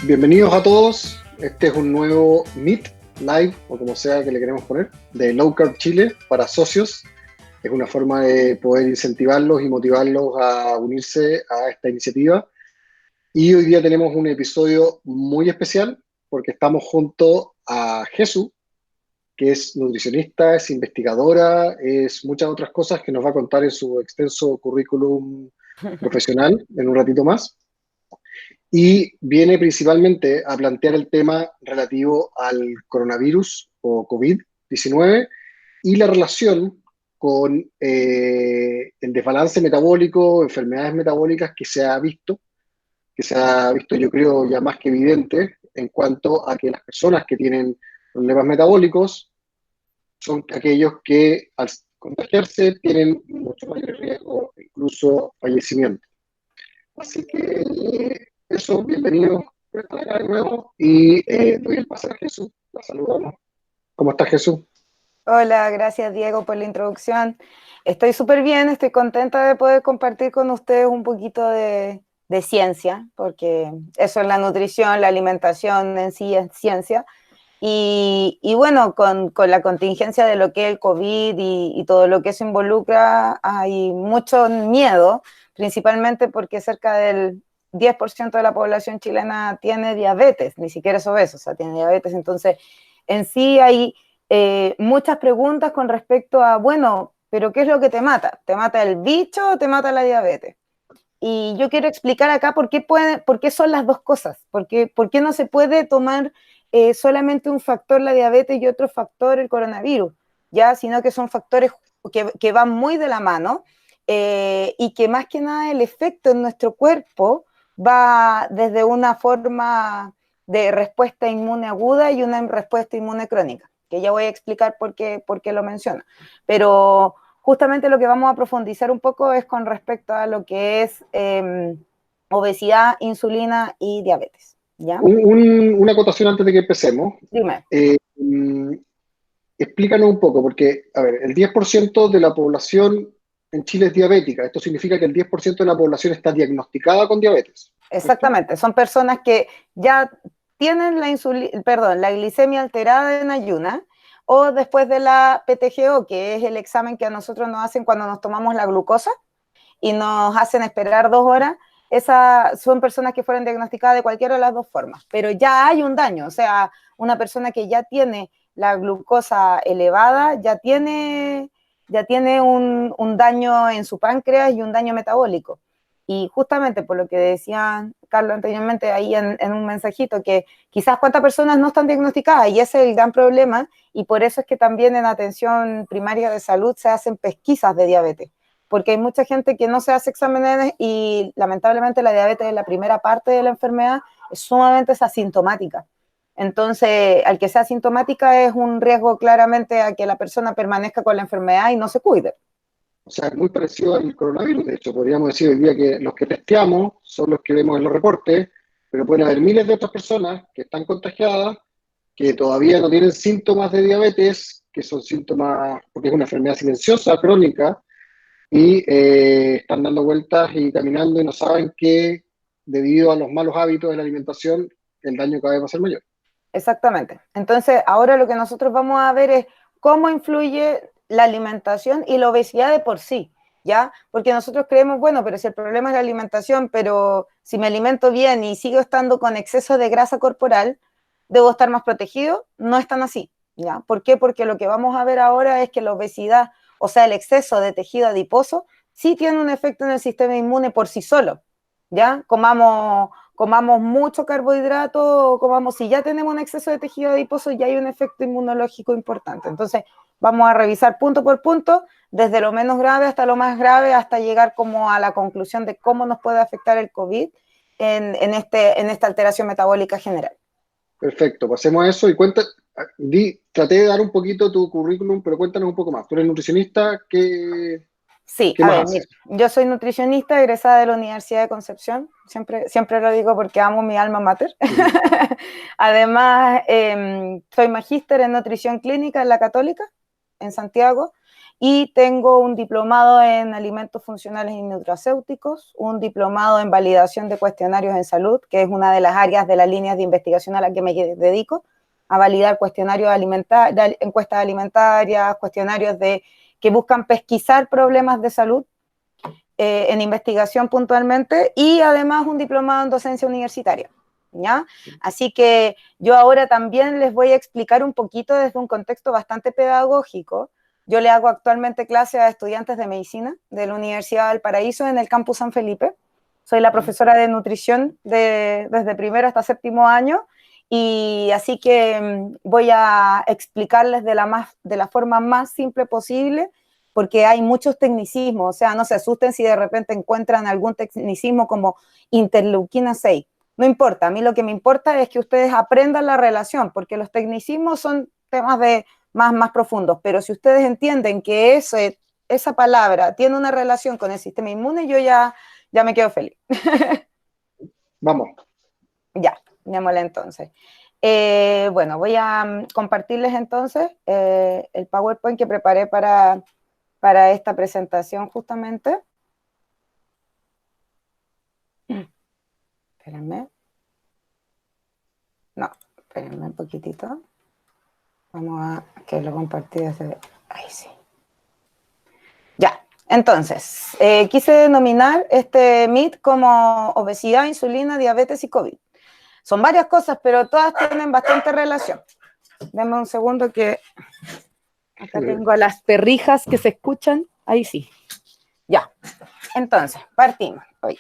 Bienvenidos a todos. Este es un nuevo Meet Live, o como sea que le queremos poner, de Low Carb Chile para socios. Es una forma de poder incentivarlos y motivarlos a unirse a esta iniciativa. Y hoy día tenemos un episodio muy especial porque estamos junto a Jesús, que es nutricionista, es investigadora, es muchas otras cosas que nos va a contar en su extenso currículum profesional en un ratito más. Y viene principalmente a plantear el tema relativo al coronavirus o COVID-19 y la relación con el desbalance metabólico, enfermedades metabólicas que se ha visto yo creo ya más que evidente en cuanto a que las personas que tienen problemas metabólicos son aquellos que al contagiarse tienen mucho mayor riesgo, incluso fallecimiento. Así que eso, bienvenido acá de nuevo y doy el paso a Jesús. La saludamos. ¿Cómo está Jesús? Hola, gracias Diego por la introducción. Estoy súper bien, estoy contenta de poder compartir con ustedes un poquito de ciencia, porque eso es la nutrición, la alimentación en sí es ciencia. Y bueno, con la contingencia de lo que es el COVID y todo lo que eso involucra, hay mucho miedo, principalmente porque cerca del 10% de la población chilena tiene diabetes, ni siquiera es obeso, o sea, tiene diabetes. Entonces, en sí hay muchas preguntas con respecto a, bueno, pero ¿qué es lo que te mata? ¿Te mata el bicho o te mata la diabetes? Y yo quiero explicar acá por qué son las dos cosas, por qué no se puede tomar solamente un factor la diabetes y otro factor el coronavirus, ya, sino que son factores que van muy de la mano y que más que nada el efecto en nuestro cuerpo va desde una forma de respuesta inmune aguda y una respuesta inmune crónica, que ya voy a explicar por qué lo menciono. Pero justamente lo que vamos a profundizar un poco es con respecto a lo que es obesidad, insulina y diabetes, ¿ya? Una acotación antes de que empecemos. Dime. Mm, Explícanos un poco, porque, a ver, el 10% de la población en Chile es diabética. Esto significa que el 10% de la población está diagnosticada con diabetes, ¿correcto? Exactamente, son personas que ya tienen la glicemia alterada en ayuna o después de la PTGO, que es el examen que a nosotros nos hacen cuando nos tomamos la glucosa y nos hacen esperar 2 horas. Esas son personas que fueron diagnosticadas de cualquiera de las dos formas, pero ya hay un daño, o sea, una persona que ya tiene la glucosa elevada, ya tiene un daño en su páncreas y un daño metabólico. Y justamente por lo que decía Carlos anteriormente ahí en un mensajito, que quizás cuántas personas no están diagnosticadas, y ese es el gran problema, y por eso es que también en atención primaria de salud se hacen pesquisas de diabetes, porque hay mucha gente que no se hace exámenes y lamentablemente la diabetes en la primera parte de la enfermedad es sumamente asintomática. Entonces, al que sea asintomática es un riesgo claramente a que la persona permanezca con la enfermedad y no se cuide. O sea, es muy parecido al coronavirus. De hecho, podríamos decir hoy día que los que testeamos son los que vemos en los reportes, pero pueden haber miles de otras personas que están contagiadas, que todavía no tienen síntomas de diabetes, que son síntomas, porque es una enfermedad silenciosa, crónica, y están dando vueltas y caminando y no saben que debido a los malos hábitos de la alimentación, el daño cada vez va a ser mayor. Exactamente. Entonces, ahora lo que nosotros vamos a ver es cómo influye la alimentación y la obesidad de por sí, ¿ya? Porque nosotros creemos, bueno, pero si el problema es la alimentación, pero si me alimento bien y sigo estando con exceso de grasa corporal, debo estar más protegido. No es tan así, ¿ya? ¿Por qué? Porque lo que vamos a ver ahora es que la obesidad, o sea, el exceso de tejido adiposo, sí tiene un efecto en el sistema inmune por sí solo, ¿ya? Comamos mucho carbohidrato, si ya tenemos un exceso de tejido adiposo, ya hay un efecto inmunológico importante. Entonces, vamos a revisar punto por punto, desde lo menos grave hasta lo más grave, hasta llegar como a la conclusión de cómo nos puede afectar el COVID en esta alteración metabólica general. Perfecto, pasemos a eso y traté de dar un poquito tu currículum, pero cuéntanos un poco más. Tú eres nutricionista, Sí, qué a más ver, mira, haces? yo soy nutricionista egresada de la Universidad de Concepción, siempre lo digo porque amo mi alma mater. Ujú. Además, soy magíster en nutrición clínica en la Católica, en Santiago, y tengo un diplomado en alimentos funcionales y nutracéuticos, un diplomado en validación de cuestionarios en salud, que es una de las áreas de las líneas de investigación a la que me dedico, a validar cuestionarios de encuestas alimentarias, cuestionarios que buscan pesquisar problemas de salud en investigación puntualmente, y además un diplomado en docencia universitaria, ¿ya? Así que yo ahora también les voy a explicar un poquito desde un contexto bastante pedagógico. Yo le hago actualmente clase a estudiantes de medicina de la Universidad del Paraíso en el campus San Felipe. Soy la profesora de nutrición desde primero hasta séptimo año, y así que voy a explicarles de la forma más simple posible, porque hay muchos tecnicismos. O sea, no se asusten si de repente encuentran algún tecnicismo como interleuquina 6. No importa, a mí lo que me importa es que ustedes aprendan la relación, porque los tecnicismos son temas más profundos, pero si ustedes entienden que esa palabra tiene una relación con el sistema inmune, yo ya me quedo feliz. Vamos. Ya, démosle entonces. Bueno, voy a compartirles entonces el PowerPoint que preparé para esta presentación justamente. Espérenme. No, espérenme un poquitito. Vamos a que lo compartí desde... Ahí sí. Ya, entonces, quise denominar este MIT como obesidad, insulina, diabetes y COVID. Son varias cosas, pero todas tienen bastante relación. Dame un segundo que acá tengo a las perrijas que se escuchan. Ahí sí. Ya, entonces, partimos hoy.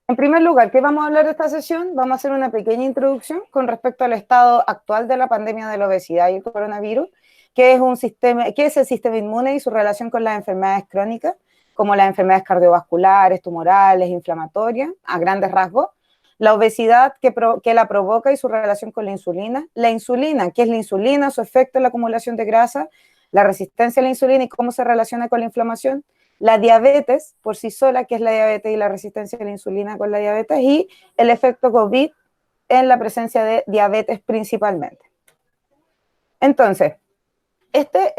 En primer lugar, ¿qué vamos a hablar de esta sesión? Vamos a hacer una pequeña introducción con respecto al estado actual de la pandemia de la obesidad y el coronavirus, qué es el sistema inmune y su relación con las enfermedades crónicas, como las enfermedades cardiovasculares, tumorales, inflamatorias, a grandes rasgos, la obesidad que la provoca y su relación con la insulina, ¿qué es la insulina, su efecto en la acumulación de grasa, la resistencia a la insulina y cómo se relaciona con la inflamación, la diabetes por sí sola, que es la diabetes y la resistencia a la insulina con la diabetes, y el efecto COVID en la presencia de diabetes principalmente. Entonces, este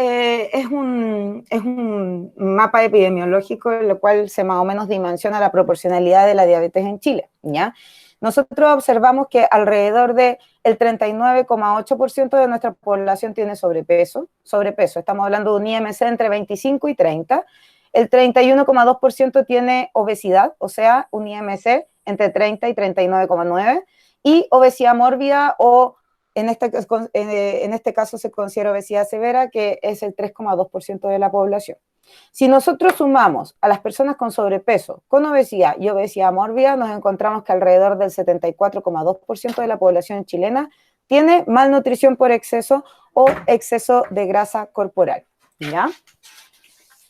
es un mapa epidemiológico en el cual se más o menos dimensiona la proporcionalidad de la diabetes en Chile, ¿ya? Nosotros observamos que alrededor del 39,8% de nuestra población tiene sobrepeso, estamos hablando de un IMC entre 25 y 30, el 31,2% tiene obesidad, o sea, un IMC entre 30 y 39,9, y obesidad mórbida o en este caso se considera obesidad severa, que es el 3,2% de la población. Si nosotros sumamos a las personas con sobrepeso, con obesidad y obesidad mórbida, nos encontramos que alrededor del 74,2% de la población chilena tiene malnutrición por exceso o exceso de grasa corporal, ¿ya?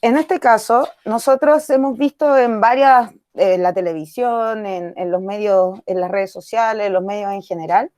En este caso, nosotros hemos visto en la televisión, en los medios, en las redes sociales, en los medios en general,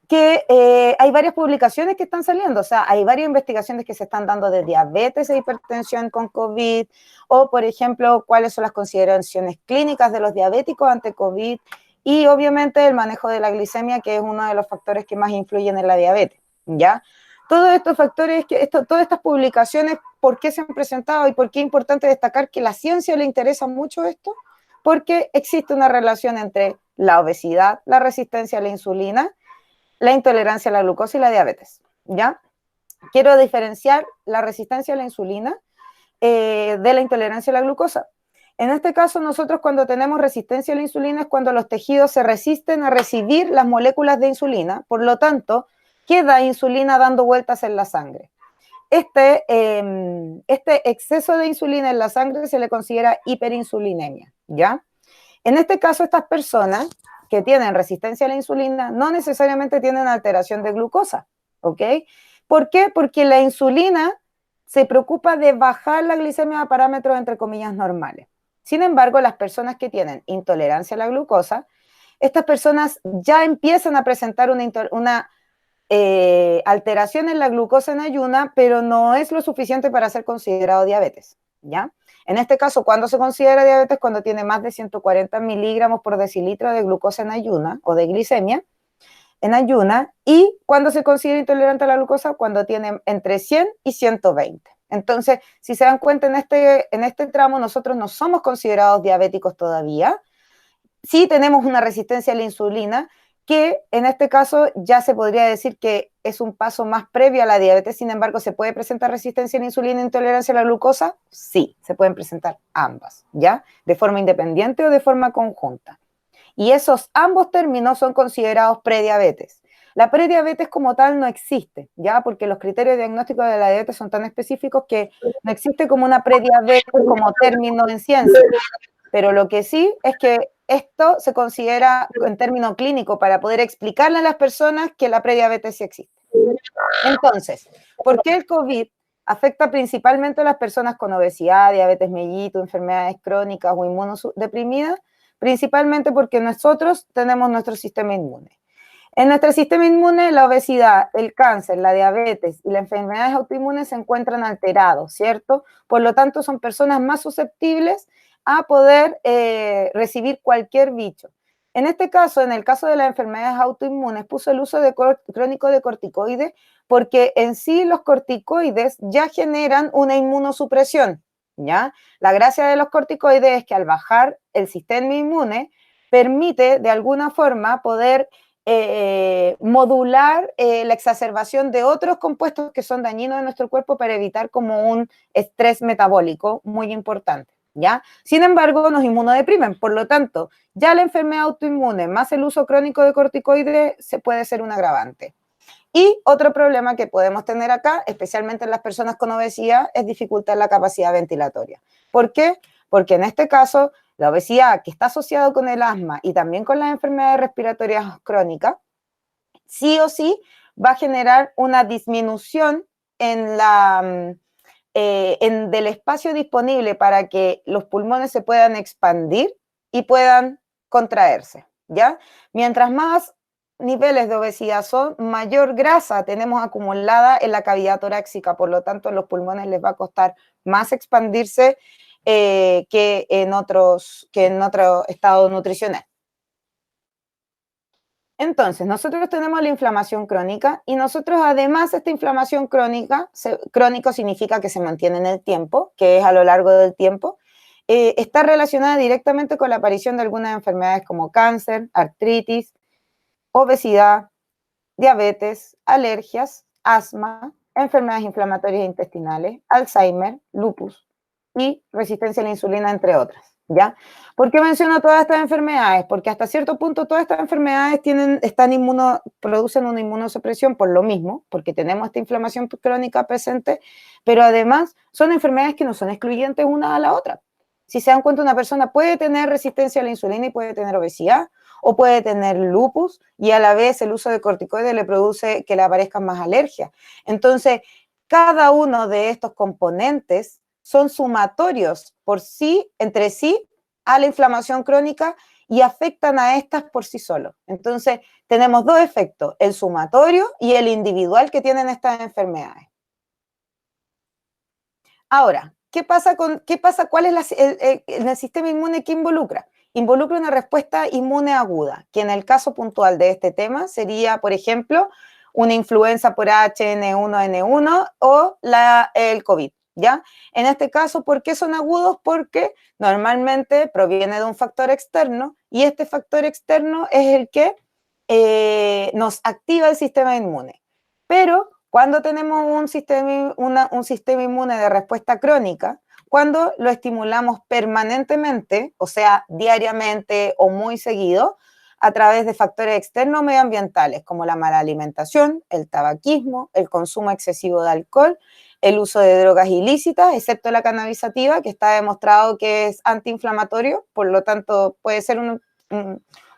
que hay varias publicaciones que están saliendo, o sea, hay varias investigaciones que se están dando de diabetes e hipertensión con COVID, o por ejemplo, cuáles son las consideraciones clínicas de los diabéticos ante COVID, y obviamente el manejo de la glicemia, que es uno de los factores que más influyen en la diabetes, ¿ya? Todos estos factores, todas estas publicaciones, ¿por qué se han presentado y por qué es importante destacar que la ciencia le interesa mucho esto? Porque existe una relación entre la obesidad, la resistencia a la insulina, la intolerancia a la glucosa y la diabetes, ¿ya? Quiero diferenciar la resistencia a la insulina de la intolerancia a la glucosa. En este caso, nosotros cuando tenemos resistencia a la insulina es cuando los tejidos se resisten a recibir las moléculas de insulina, por lo tanto, queda insulina dando vueltas en la sangre. Este exceso de insulina en la sangre se le considera hiperinsulinemia, ¿ya? En este caso, estas personas que tienen resistencia a la insulina no necesariamente tienen alteración de glucosa, ¿ok? ¿Por qué? Porque la insulina se preocupa de bajar la glicemia a parámetros entre comillas normales. Sin embargo, las personas que tienen intolerancia a la glucosa, estas personas ya empiezan a presentar una alteración en la glucosa en ayuna, pero no es lo suficiente para ser considerado diabetes, ¿ya? En este caso, ¿cuándo se considera diabetes? Cuando tiene más de 140 miligramos por decilitro de glucosa en ayuna o de glicemia en ayuna. Y cuando se considera intolerante a la glucosa, cuando tiene entre 100 y 120, Entonces, si se dan cuenta, en este tramo nosotros no somos considerados diabéticos todavía. Sí tenemos una resistencia a la insulina, que en este caso ya se podría decir que es un paso más previo a la diabetes. Sin embargo, ¿se puede presentar resistencia a la insulina e intolerancia a la glucosa? Sí, se pueden presentar ambas, ¿ya? De forma independiente o de forma conjunta. Y esos ambos términos son considerados prediabetes. La prediabetes como tal no existe, ¿ya? Porque los criterios diagnósticos de la diabetes son tan específicos que no existe como una prediabetes como término en ciencia. Pero lo que sí es que esto se considera en término clínico para poder explicarle a las personas que la prediabetes sí existe. Entonces, ¿por qué el COVID afecta principalmente a las personas con obesidad, diabetes mellito, enfermedades crónicas o inmunodeprimidas? Principalmente porque nosotros tenemos nuestro sistema inmune. En nuestro sistema inmune, la obesidad, el cáncer, la diabetes y las enfermedades autoinmunes se encuentran alterados, ¿cierto? Por lo tanto, son personas más susceptibles a poder recibir cualquier bicho. En este caso, en el caso de las enfermedades autoinmunes, puso el uso crónico de corticoides porque en sí los corticoides ya generan una inmunosupresión, ¿ya? La gracia de los corticoides es que al bajar el sistema inmune, permite de alguna forma poder modular la exacerbación de otros compuestos que son dañinos en nuestro cuerpo para evitar como un estrés metabólico muy importante, ¿ya? Sin embargo, nos inmunodeprimen, por lo tanto, ya la enfermedad autoinmune más el uso crónico de corticoides se puede ser un agravante. Y otro problema que podemos tener acá, especialmente en las personas con obesidad, es dificultad en la capacidad ventilatoria. ¿Por qué? Porque en este caso, la obesidad que está asociada con el asma y también con las enfermedades respiratorias crónicas, sí o sí va a generar una disminución en del espacio disponible para que los pulmones se puedan expandir y puedan contraerse, ¿ya? Mientras más niveles de obesidad son, mayor grasa tenemos acumulada en la cavidad torácica, por lo tanto, a los pulmones les va a costar más expandirse que en otro estado nutricional. Entonces, nosotros tenemos la inflamación crónica y nosotros además esta inflamación crónica, crónico significa que se mantiene en el tiempo, que es a lo largo del tiempo, está relacionada directamente con la aparición de algunas enfermedades como cáncer, artritis, obesidad, diabetes, alergias, asma, enfermedades inflamatorias intestinales, Alzheimer, lupus y resistencia a la insulina, entre otras, ¿ya? ¿Por qué menciono todas estas enfermedades? Porque hasta cierto punto todas estas enfermedades producen una inmunosupresión por lo mismo, porque tenemos esta inflamación crónica presente, pero además son enfermedades que no son excluyentes una a la otra. Si se dan cuenta, una persona puede tener resistencia a la insulina y puede tener obesidad, o puede tener lupus y a la vez el uso de corticoides le produce que le aparezcan más alergias. Entonces, cada uno de estos componentes son sumatorios entre sí a la inflamación crónica y afectan a estas por sí solos. Entonces, tenemos dos efectos, el sumatorio y el individual que tienen estas enfermedades. Ahora, ¿cuál es el sistema inmune que involucra? Involucra una respuesta inmune aguda, que en el caso puntual de este tema sería, por ejemplo, una influenza por H1N1 o el COVID, ¿ya? En este caso, ¿por qué son agudos? Porque normalmente proviene de un factor externo y este factor externo es el que nos activa el sistema inmune. Pero cuando tenemos un sistema inmune de respuesta crónica, cuando lo estimulamos permanentemente, o sea, diariamente o muy seguido, a través de factores externos medioambientales, como la mala alimentación, el tabaquismo, el consumo excesivo de alcohol, el uso de drogas ilícitas, excepto la cannabisativa, que está demostrado que es antiinflamatorio, por lo tanto puede ser un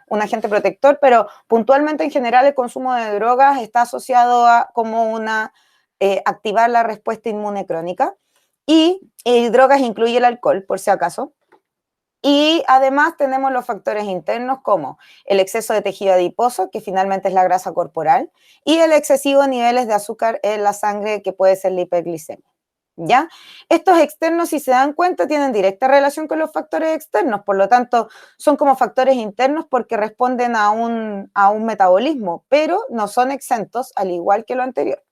agente protector, pero puntualmente en general el consumo de drogas está asociado a como activar la respuesta inmune crónica. Y drogas incluye el alcohol, por si acaso. Y además tenemos los factores internos como el exceso de tejido adiposo, que finalmente es la grasa corporal, y el excesivo niveles de azúcar en la sangre, que puede ser la hiperglicemia. ¿Ya? Estos externos, si se dan cuenta, tienen directa relación con los factores externos, por lo tanto, son como factores internos porque responden a un metabolismo, pero no son exentos, al igual que lo anterior.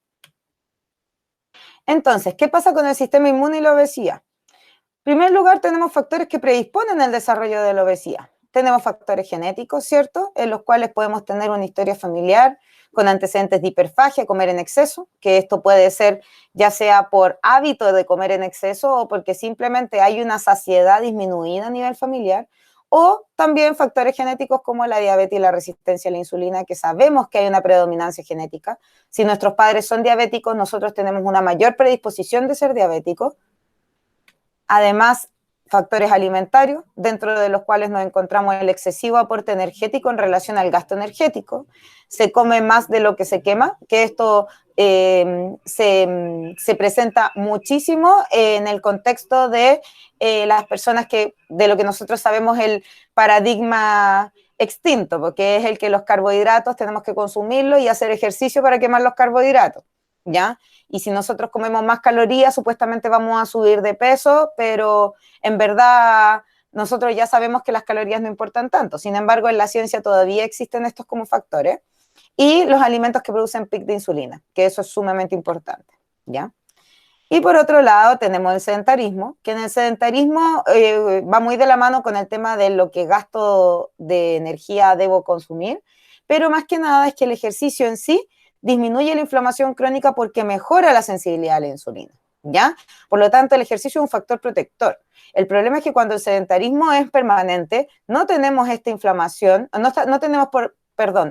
Entonces, ¿qué pasa con el sistema inmune y la obesidad? En primer lugar, tenemos factores que predisponen al desarrollo de la obesidad. Tenemos factores genéticos, ¿cierto? En los cuales podemos tener una historia familiar con antecedentes de hiperfagia, comer en exceso, que esto puede ser ya sea por hábito de comer en exceso o porque simplemente hay una saciedad disminuida a nivel familiar, o también factores genéticos como la diabetes y la resistencia a la insulina, que sabemos que hay una predominancia genética. Si nuestros padres son diabéticos, nosotros tenemos una mayor predisposición de ser diabéticos. Además, factores alimentarios, dentro de los cuales nos encontramos el excesivo aporte energético en relación al gasto energético. Se come más de lo que se quema, que esto se presenta muchísimo en el contexto de las personas que, de lo que nosotros sabemos el paradigma extinto, porque es el que los carbohidratos tenemos que consumirlos y hacer ejercicio para quemar los carbohidratos, ¿ya? Y si nosotros comemos más calorías, supuestamente vamos a subir de peso, pero en verdad nosotros ya sabemos que las calorías no importan tanto. Sin embargo, en la ciencia todavía existen estos como factores. Y los alimentos que producen pic de insulina, que eso es sumamente importante, ¿ya? Y por otro lado tenemos el sedentarismo, que en el sedentarismo va muy de la mano con el tema de lo que gasto de energía debo consumir, pero más que nada es que el ejercicio en sí disminuye la inflamación crónica porque mejora la sensibilidad a la insulina, ¿ya? Por lo tanto, el ejercicio es un factor protector. El problema es que cuando el sedentarismo es permanente, no tenemos esta inflamación, no tenemos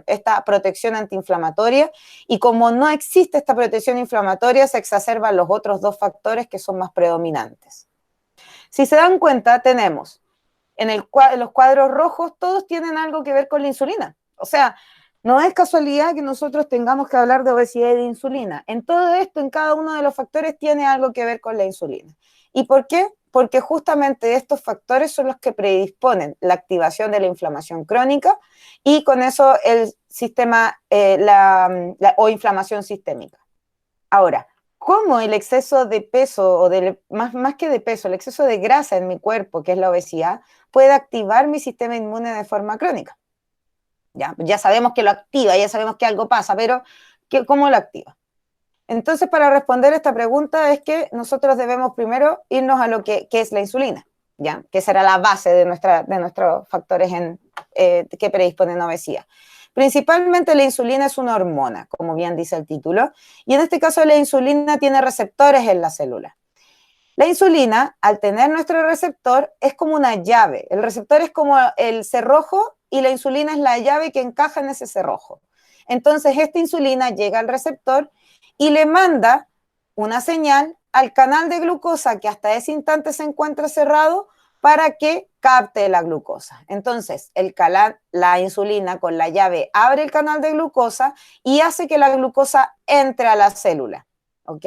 esta protección antiinflamatoria, y como no existe esta protección inflamatoria, se exacerban los otros dos factores que son más predominantes. Si se dan cuenta, tenemos en los cuadros rojos, todos tienen algo que ver con la insulina. O sea, no es casualidad que nosotros tengamos que hablar de obesidad y de insulina. En todo esto, en cada uno de los factores tiene algo que ver con la insulina. ¿Y por qué? Porque justamente estos factores son los que predisponen la activación de la inflamación crónica y con eso el sistema o inflamación sistémica. Ahora, ¿cómo el exceso de peso, o más que de peso, el exceso de grasa en mi cuerpo, que es la obesidad, puede activar mi sistema inmune de forma crónica? Ya sabemos que lo activa, ya sabemos que algo pasa, pero ¿cómo lo activa? Entonces, para responder esta pregunta es que nosotros debemos primero irnos a lo que es la insulina, ¿ya? Que será la base de nuestros factores que predisponen a obesidad. Principalmente la insulina es una hormona, como bien dice el título, y en este caso la insulina tiene receptores en la célula. La insulina, al tener nuestro receptor, es como una llave. El receptor es como el cerrojo y la insulina es la llave que encaja en ese cerrojo. Entonces, esta insulina llega al receptor y le manda una señal al canal de glucosa que hasta ese instante se encuentra cerrado para que capte la glucosa. Entonces, la insulina con la llave abre el canal de glucosa y hace que la glucosa entre a la célula, ¿ok?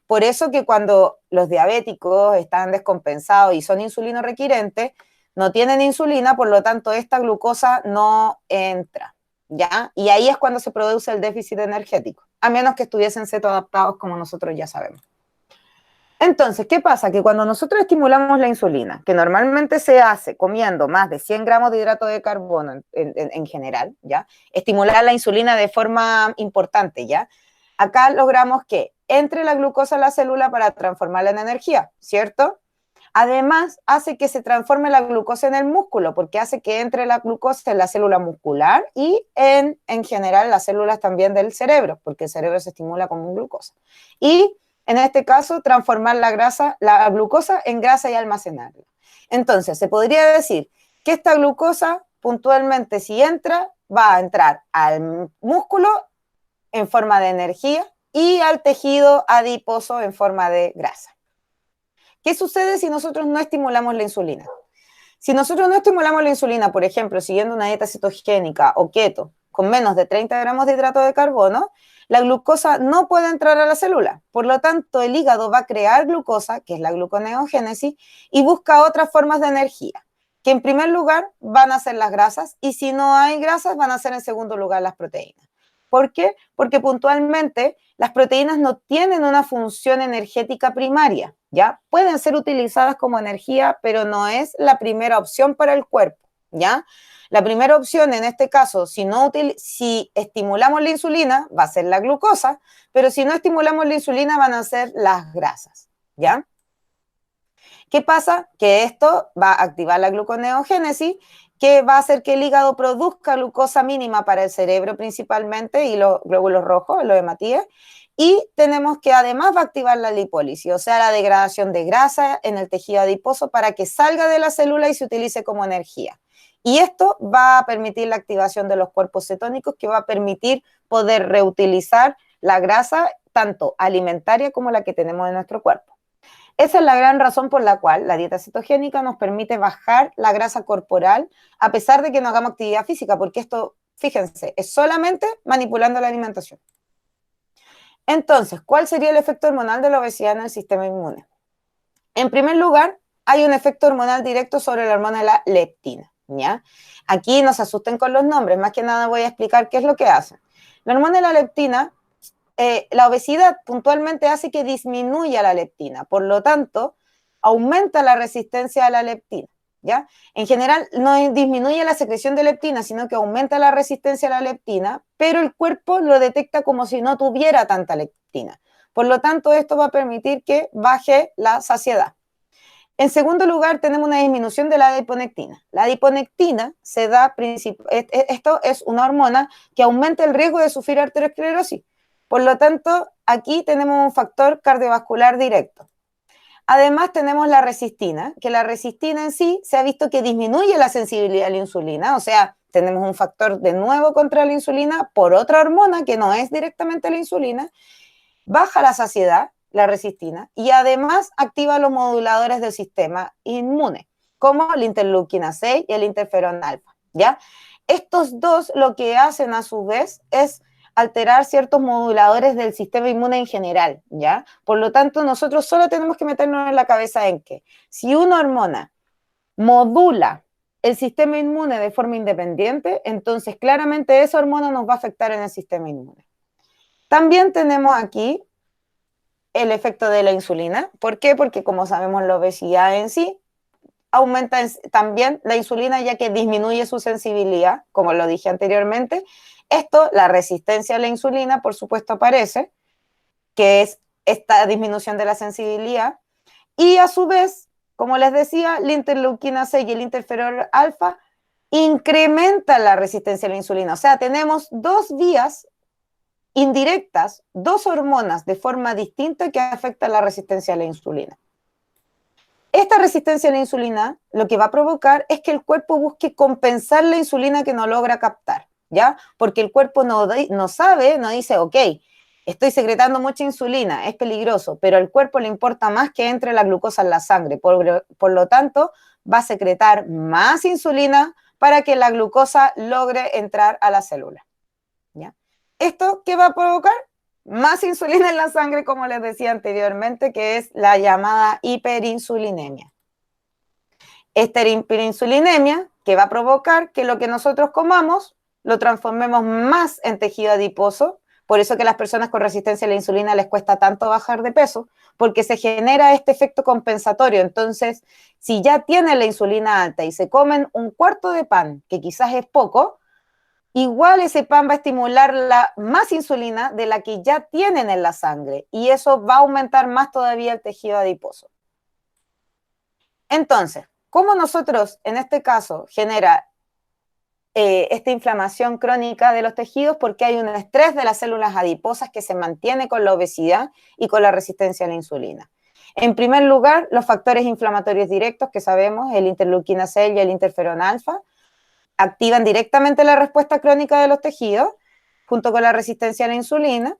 Por eso que cuando los diabéticos están descompensados y son insulino requirentes, no tienen insulina, por lo tanto, esta glucosa no entra, ¿ya? Y ahí es cuando se produce el déficit energético, a menos que estuviesen cetoadaptados como nosotros ya sabemos. Entonces, ¿qué pasa? Que cuando nosotros estimulamos la insulina, que normalmente se hace comiendo más de 100 gramos de hidrato de carbono en general, ¿ya? Estimular la insulina de forma importante, ¿ya? Acá logramos que entre la glucosa a la célula para transformarla en energía, ¿cierto? Además, hace que se transforme la glucosa en el músculo, porque hace que entre la glucosa en la célula muscular y en general las células también del cerebro, porque el cerebro se estimula con glucosa. Y en este caso, transformar la glucosa en grasa y almacenarla. Entonces, se podría decir que esta glucosa, puntualmente, si entra, va a entrar al músculo en forma de energía y al tejido adiposo en forma de grasa. ¿Qué sucede si nosotros no estimulamos la insulina? Si nosotros no estimulamos la insulina, por ejemplo, siguiendo una dieta cetogénica o keto, con menos de 30 gramos de hidrato de carbono, la glucosa no puede entrar a la célula. Por lo tanto, el hígado va a crear glucosa, que es la gluconeogénesis, y busca otras formas de energía, que en primer lugar van a ser las grasas, y si no hay grasas, van a ser en segundo lugar las proteínas. ¿Por qué? Porque puntualmente las proteínas no tienen una función energética primaria, ¿ya? Pueden ser utilizadas como energía, pero no es la primera opción para el cuerpo, ¿ya? La primera opción en este caso, si estimulamos la insulina, va a ser la glucosa, pero si no estimulamos la insulina, van a ser las grasas, ¿ya? ¿Qué pasa? Que esto va a activar la gluconeogénesis, que va a hacer que el hígado produzca glucosa mínima para el cerebro principalmente y los glóbulos rojos, los hematíes, y tenemos que además va a activar la lipólisis, o sea, la degradación de grasa en el tejido adiposo para que salga de la célula y se utilice como energía. Y esto va a permitir la activación de los cuerpos cetónicos, que va a permitir poder reutilizar la grasa, tanto alimentaria como la que tenemos en nuestro cuerpo. Esa es la gran razón por la cual la dieta cetogénica nos permite bajar la grasa corporal a pesar de que no hagamos actividad física, porque esto, fíjense, es solamente manipulando la alimentación. Entonces, ¿cuál sería el efecto hormonal de la obesidad en el sistema inmune? En primer lugar, hay un efecto hormonal directo sobre la hormona de la leptina, ¿ya? Aquí no se asusten con los nombres, más que nada voy a explicar qué es lo que hace. La hormona de la leptina, la obesidad puntualmente hace que disminuya la leptina, por lo tanto, aumenta la resistencia a la leptina, ¿ya? En general, no disminuye la secreción de leptina, sino que aumenta la resistencia a la leptina, pero el cuerpo lo detecta como si no tuviera tanta leptina. Por lo tanto, esto va a permitir que baje la saciedad. En segundo lugar, tenemos una disminución de la adiponectina. La adiponectina se da, esto es una hormona que aumenta el riesgo de sufrir arteriosclerosis. Por lo tanto, aquí tenemos un factor cardiovascular directo. Además, tenemos la resistina, que la resistina en sí se ha visto que disminuye la sensibilidad a la insulina, o sea, tenemos un factor de nuevo contra la insulina por otra hormona que no es directamente la insulina, baja la saciedad, la resistina, y además activa los moduladores del sistema inmune, como la interleuquina 6 y el interferón alfa, ¿ya? Estos dos lo que hacen a su vez es alterar ciertos moduladores del sistema inmune en general, ¿ya? Por lo tanto, nosotros solo tenemos que meternos en la cabeza en que si una hormona modula el sistema inmune de forma independiente, entonces claramente esa hormona nos va a afectar en el sistema inmune. También tenemos aquí el efecto de la insulina. ¿Por qué? Porque como sabemos la obesidad en sí aumenta también la insulina ya que disminuye su sensibilidad, como lo dije anteriormente. Esto, la resistencia a la insulina, por supuesto, aparece, que es esta disminución de la sensibilidad. Y a su vez, como les decía, la interleuquina 6 y el interferón alfa incrementan la resistencia a la insulina. O sea, tenemos dos vías indirectas, dos hormonas de forma distinta que afectan la resistencia a la insulina. Esta resistencia a la insulina lo que va a provocar es que el cuerpo busque compensar la insulina que no logra captar, ¿ya? Porque el cuerpo no sabe, no dice, ok, estoy secretando mucha insulina, es peligroso, pero al cuerpo le importa más que entre la glucosa en la sangre, por lo tanto, va a secretar más insulina para que la glucosa logre entrar a la célula, ¿ya? ¿Esto qué va a provocar? Más insulina en la sangre, como les decía anteriormente, que es la llamada hiperinsulinemia. Esta hiperinsulinemia que va a provocar que lo que nosotros comamos lo transformemos más en tejido adiposo, por eso que a las personas con resistencia a la insulina les cuesta tanto bajar de peso, porque se genera este efecto compensatorio. Entonces, si ya tienen la insulina alta y se comen un cuarto de pan, que quizás es poco, igual ese pan va a estimular más insulina de la que ya tienen en la sangre y eso va a aumentar más todavía el tejido adiposo. Entonces, ¿cómo nosotros en este caso genera esta inflamación crónica de los tejidos? Porque hay un estrés de las células adiposas que se mantiene con la obesidad y con la resistencia a la insulina. En primer lugar, los factores inflamatorios directos que sabemos, el interleuquina 6 y el interferón alfa, activan directamente la respuesta crónica de los tejidos, junto con la resistencia a la insulina.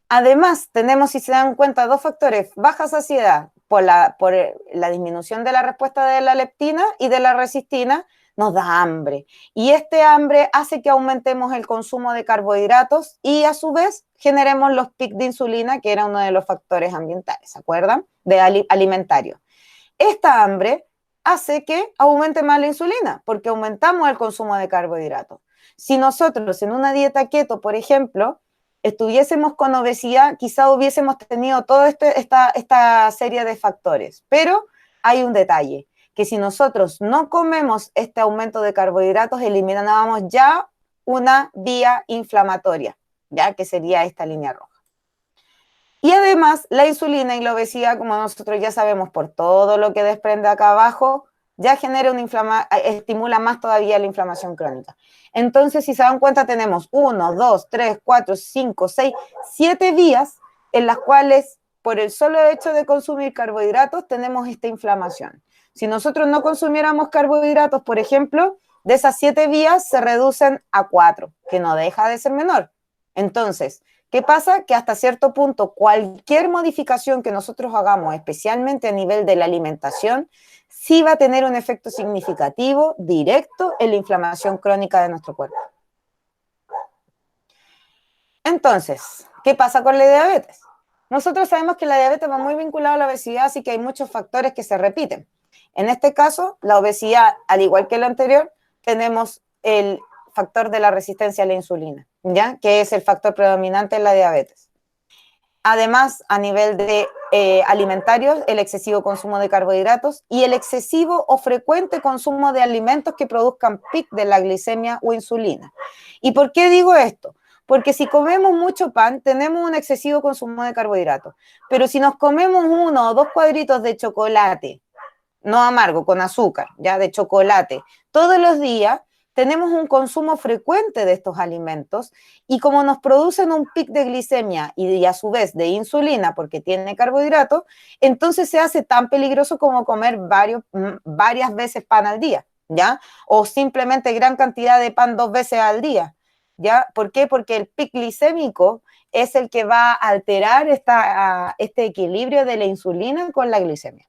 Además, tenemos, si se dan cuenta, dos factores: baja saciedad por la disminución de la respuesta de la leptina y de la resistina, nos da hambre. Y este hambre hace que aumentemos el consumo de carbohidratos y a su vez generemos los picos de insulina, que era uno de los factores ambientales, ¿se acuerdan? De alimentario. Esta hambre hace que aumente más la insulina, porque aumentamos el consumo de carbohidratos. Si nosotros en una dieta keto, por ejemplo, estuviésemos con obesidad, quizá hubiésemos tenido toda esta serie de factores, pero hay un detalle, que si nosotros no comemos este aumento de carbohidratos, eliminábamos ya una vía inflamatoria, ya que sería esta línea roja. Y además, la insulina y la obesidad, como nosotros ya sabemos por todo lo que desprende acá abajo, ya genera estimula más todavía la inflamación crónica. Entonces, si se dan cuenta, tenemos 1, 2, 3, 4, 5, 6, 7 vías en las cuales, por el solo hecho de consumir carbohidratos, tenemos esta inflamación. Si nosotros no consumiéramos carbohidratos, por ejemplo, de esas 7 vías se reducen a 4, que no deja de ser menor. Entonces, ¿qué pasa? Que hasta cierto punto cualquier modificación que nosotros hagamos, especialmente a nivel de la alimentación, sí va a tener un efecto significativo, directo, en la inflamación crónica de nuestro cuerpo. Entonces, ¿qué pasa con la diabetes? Nosotros sabemos que la diabetes va muy vinculada a la obesidad, así que hay muchos factores que se repiten. En este caso, la obesidad, al igual que lo anterior, tenemos el factor de la resistencia a la insulina, ¿ya? Que es el factor predominante en la diabetes. Además, a nivel de alimentarios, el excesivo consumo de carbohidratos y el excesivo o frecuente consumo de alimentos que produzcan pic de la glicemia o insulina. ¿Y por qué digo esto? Porque si comemos mucho pan, tenemos un excesivo consumo de carbohidratos. Pero si nos comemos 1 o 2 cuadritos de chocolate, no amargo, con azúcar, ya de chocolate, todos los días, tenemos un consumo frecuente de estos alimentos y como nos producen un pic de glicemia y a su vez de insulina porque tiene carbohidratos, entonces se hace tan peligroso como comer varias veces pan al día, ¿ya? O simplemente gran cantidad de pan 2 veces al día, ¿ya? ¿Por qué? Porque el pic glicémico es el que va a alterar este equilibrio de la insulina con la glicemia.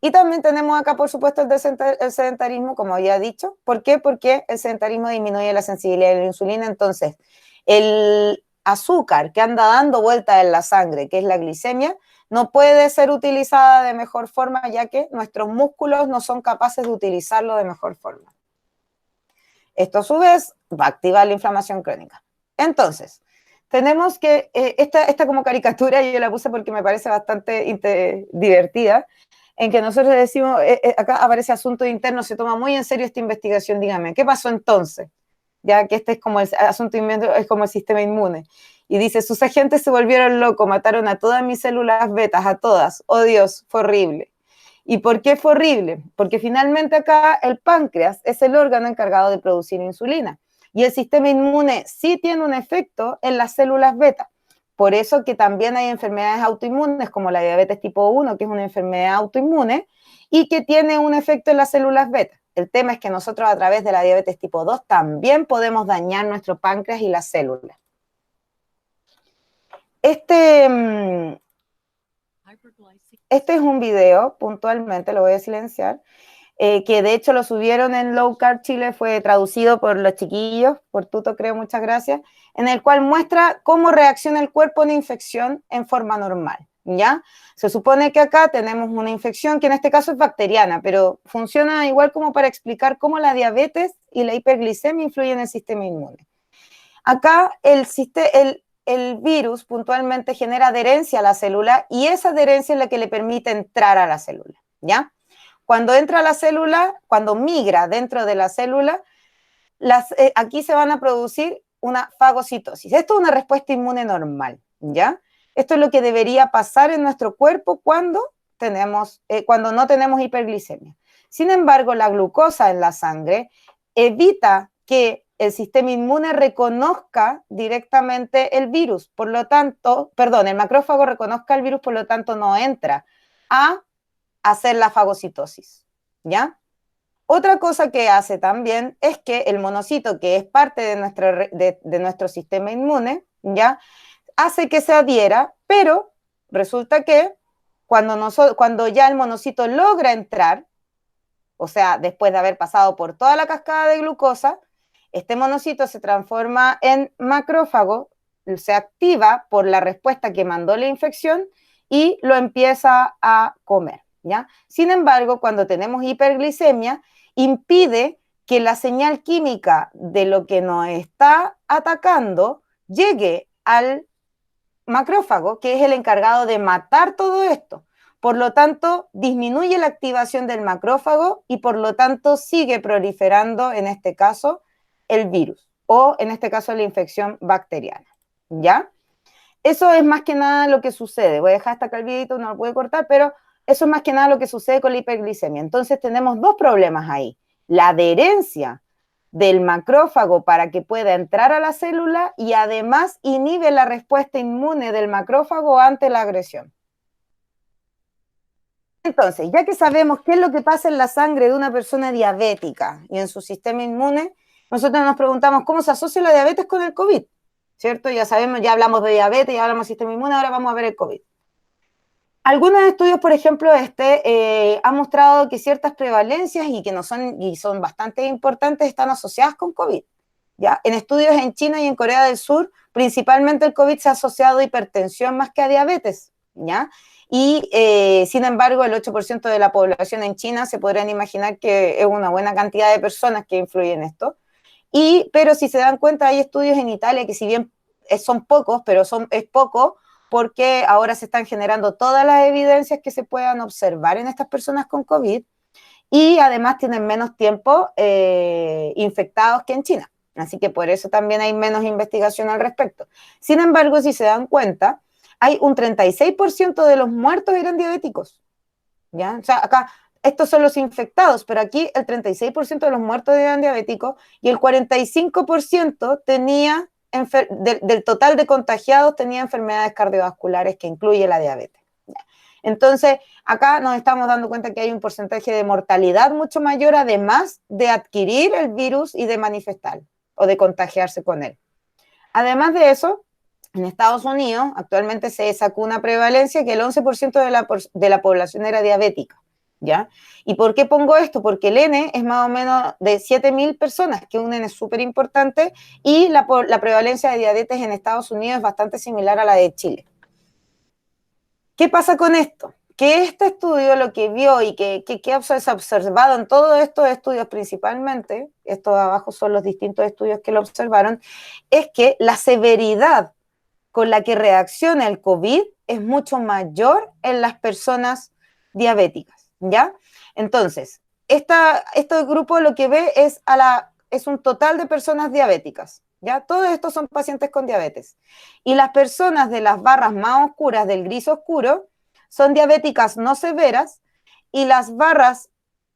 Y también tenemos acá, por supuesto, el sedentarismo, como había dicho. ¿Por qué? Porque el sedentarismo disminuye la sensibilidad a la insulina. Entonces, el azúcar que anda dando vuelta en la sangre, que es la glicemia, no puede ser utilizada de mejor forma, ya que nuestros músculos no son capaces de utilizarlo de mejor forma. Esto, a su vez, va a activar la inflamación crónica. Entonces, tenemos que, esta como caricatura yo la puse porque me parece bastante divertida, en que nosotros decimos, acá aparece asunto interno, se toma muy en serio esta investigación, dígame, ¿qué pasó entonces? Ya que este es como el asunto interno, es como el sistema inmune. Y dice, sus agentes se volvieron locos, mataron a todas mis células betas, a todas. Oh Dios, fue horrible. ¿Y por qué fue horrible? Porque finalmente acá el páncreas es el órgano encargado de producir insulina. Y el sistema inmune sí tiene un efecto en las células beta. Por eso que también hay enfermedades autoinmunes como la diabetes tipo 1, que es una enfermedad autoinmune y que tiene un efecto en las células beta. El tema es que nosotros a través de la diabetes tipo 2 también podemos dañar nuestro páncreas y las células. Este es un video, puntualmente, lo voy a silenciar, que de hecho lo subieron en Low Carb Chile, fue traducido por los chiquillos, por Tuto creo, muchas gracias, en el cual muestra cómo reacciona el cuerpo a una infección en forma normal, ¿ya? Se supone que acá tenemos una infección que en este caso es bacteriana, pero funciona igual como para explicar cómo la diabetes y la hiperglicemia influyen en el sistema inmune. Acá el virus puntualmente genera adherencia a la célula y esa adherencia es la que le permite entrar a la célula, ¿ya? Cuando entra a la célula, cuando migra dentro de la célula, aquí se van a producir una fagocitosis. Esto es una respuesta inmune normal, ¿ya? Esto es lo que debería pasar en nuestro cuerpo cuando no tenemos hiperglicemia. Sin embargo, la glucosa en la sangre evita que el sistema inmune reconozca directamente el virus, por lo tanto, el macrófago reconozca el virus, por lo tanto no entra a hacer la fagocitosis, ¿ya? Otra cosa que hace también es que el monocito, que es parte de nuestro sistema inmune, ¿ya? Hace que se adhiera, pero resulta que cuando ya el monocito logra entrar, o sea, después de haber pasado por toda la cascada de glucosa, este monocito se transforma en macrófago, se activa por la respuesta que mandó la infección y lo empieza a comer, ¿ya? Sin embargo, cuando tenemos hiperglicemia, impide que la señal química de lo que nos está atacando llegue al macrófago, que es el encargado de matar todo esto. Por lo tanto, disminuye la activación del macrófago y por lo tanto sigue proliferando, en este caso, el virus o en este caso la infección bacteriana, ¿ya? Eso es más que nada lo que sucede. Voy a dejar hasta acá el videito, no lo puedo cortar, pero eso es más que nada lo que sucede con la hiperglicemia. Entonces tenemos dos problemas ahí. La adherencia del macrófago para que pueda entrar a la célula y además inhibe la respuesta inmune del macrófago ante la agresión. Entonces, ya que sabemos qué es lo que pasa en la sangre de una persona diabética y en su sistema inmune, nosotros nos preguntamos cómo se asocia la diabetes con el COVID, ¿cierto? Ya sabemos, ya hablamos de diabetes, ya hablamos de sistema inmune, ahora vamos a ver el COVID. Algunos estudios, por ejemplo, han mostrado que ciertas prevalencias y que no son, y son bastante importantes, están asociadas con COVID, ¿ya? En estudios en China y en Corea del Sur, principalmente el COVID se ha asociado a hipertensión más que a diabetes, ¿ya? Y sin embargo, el 8% de la población en China se podrían imaginar que es una buena cantidad de personas que influyen en esto. Pero si se dan cuenta, hay estudios en Italia que si bien son pocos, pero es poco porque ahora se están generando todas las evidencias que se puedan observar en estas personas con COVID y además tienen menos tiempo infectados que en China. Así que por eso también hay menos investigación al respecto. Sin embargo, si se dan cuenta, hay un 36% de los muertos eran diabéticos, ¿ya? O sea, acá estos son los infectados, pero aquí el 36% de los muertos eran diabéticos y el 45% tenía, del total de contagiados tenía enfermedades cardiovasculares que incluye la diabetes. Entonces, acá nos estamos dando cuenta que hay un porcentaje de mortalidad mucho mayor, además de adquirir el virus y de manifestar o de contagiarse con él. Además de eso, en Estados Unidos actualmente se sacó una prevalencia que el 11% de la población era diabética, ¿ya? ¿Y por qué pongo esto? Porque el N es más o menos de 7.000 personas, que un N es súper importante, y la prevalencia de diabetes en Estados Unidos es bastante similar a la de Chile. ¿Qué pasa con esto? Que este estudio lo que vio y que se ha observado en todos estos estudios principalmente, estos de abajo son los distintos estudios que lo observaron, es que la severidad con la que reacciona el COVID es mucho mayor en las personas diabéticas, ¿ya? Entonces, este grupo lo que ve es un total de personas diabéticas, ¿ya? Todos estos son pacientes con diabetes. Y las personas de las barras más oscuras, del gris oscuro, son diabéticas no severas y las barras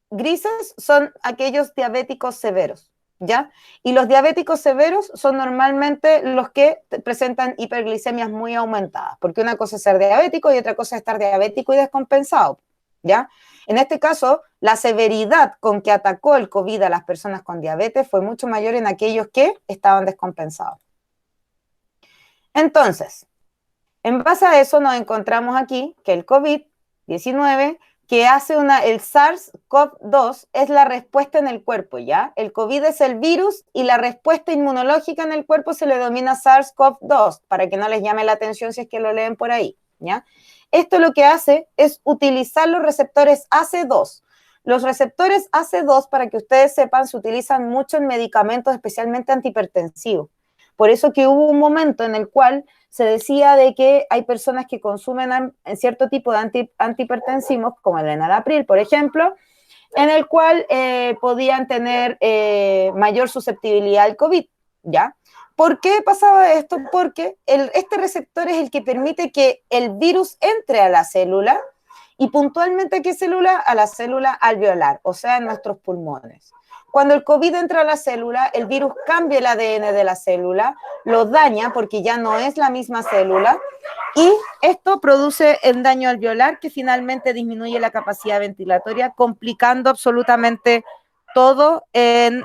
grises son aquellos diabéticos severos, ¿ya? Y los diabéticos severos son normalmente los que presentan hiperglicemias muy aumentadas, porque una cosa es ser diabético y otra cosa es estar diabético y descompensado, ¿ya? En este caso, la severidad con que atacó el COVID a las personas con diabetes fue mucho mayor en aquellos que estaban descompensados. Entonces, en base a eso nos encontramos aquí que el COVID-19 que hace el SARS-CoV-2 es la respuesta en el cuerpo, ¿ya? El COVID es el virus y la respuesta inmunológica en el cuerpo se le denomina SARS-CoV-2, para que no les llame la atención si es que lo leen por ahí, ¿ya? Esto lo que hace es utilizar los receptores AC2. Los receptores AC2, para que ustedes sepan, se utilizan mucho en medicamentos, especialmente antihipertensivos. Por eso que hubo un momento en el cual se decía de que hay personas que consumen cierto tipo de antihipertensivos, como el enalapril, por ejemplo, en el cual podían tener mayor susceptibilidad al COVID, ¿ya? ¿Por qué pasaba esto? Porque este receptor es el que permite que el virus entre a la célula y puntualmente ¿a qué célula? A la célula alveolar, o sea, en nuestros pulmones. Cuando el COVID entra a la célula, el virus cambia el ADN de la célula, lo daña porque ya no es la misma célula y esto produce el daño alveolar que finalmente disminuye la capacidad ventilatoria, complicando absolutamente todo en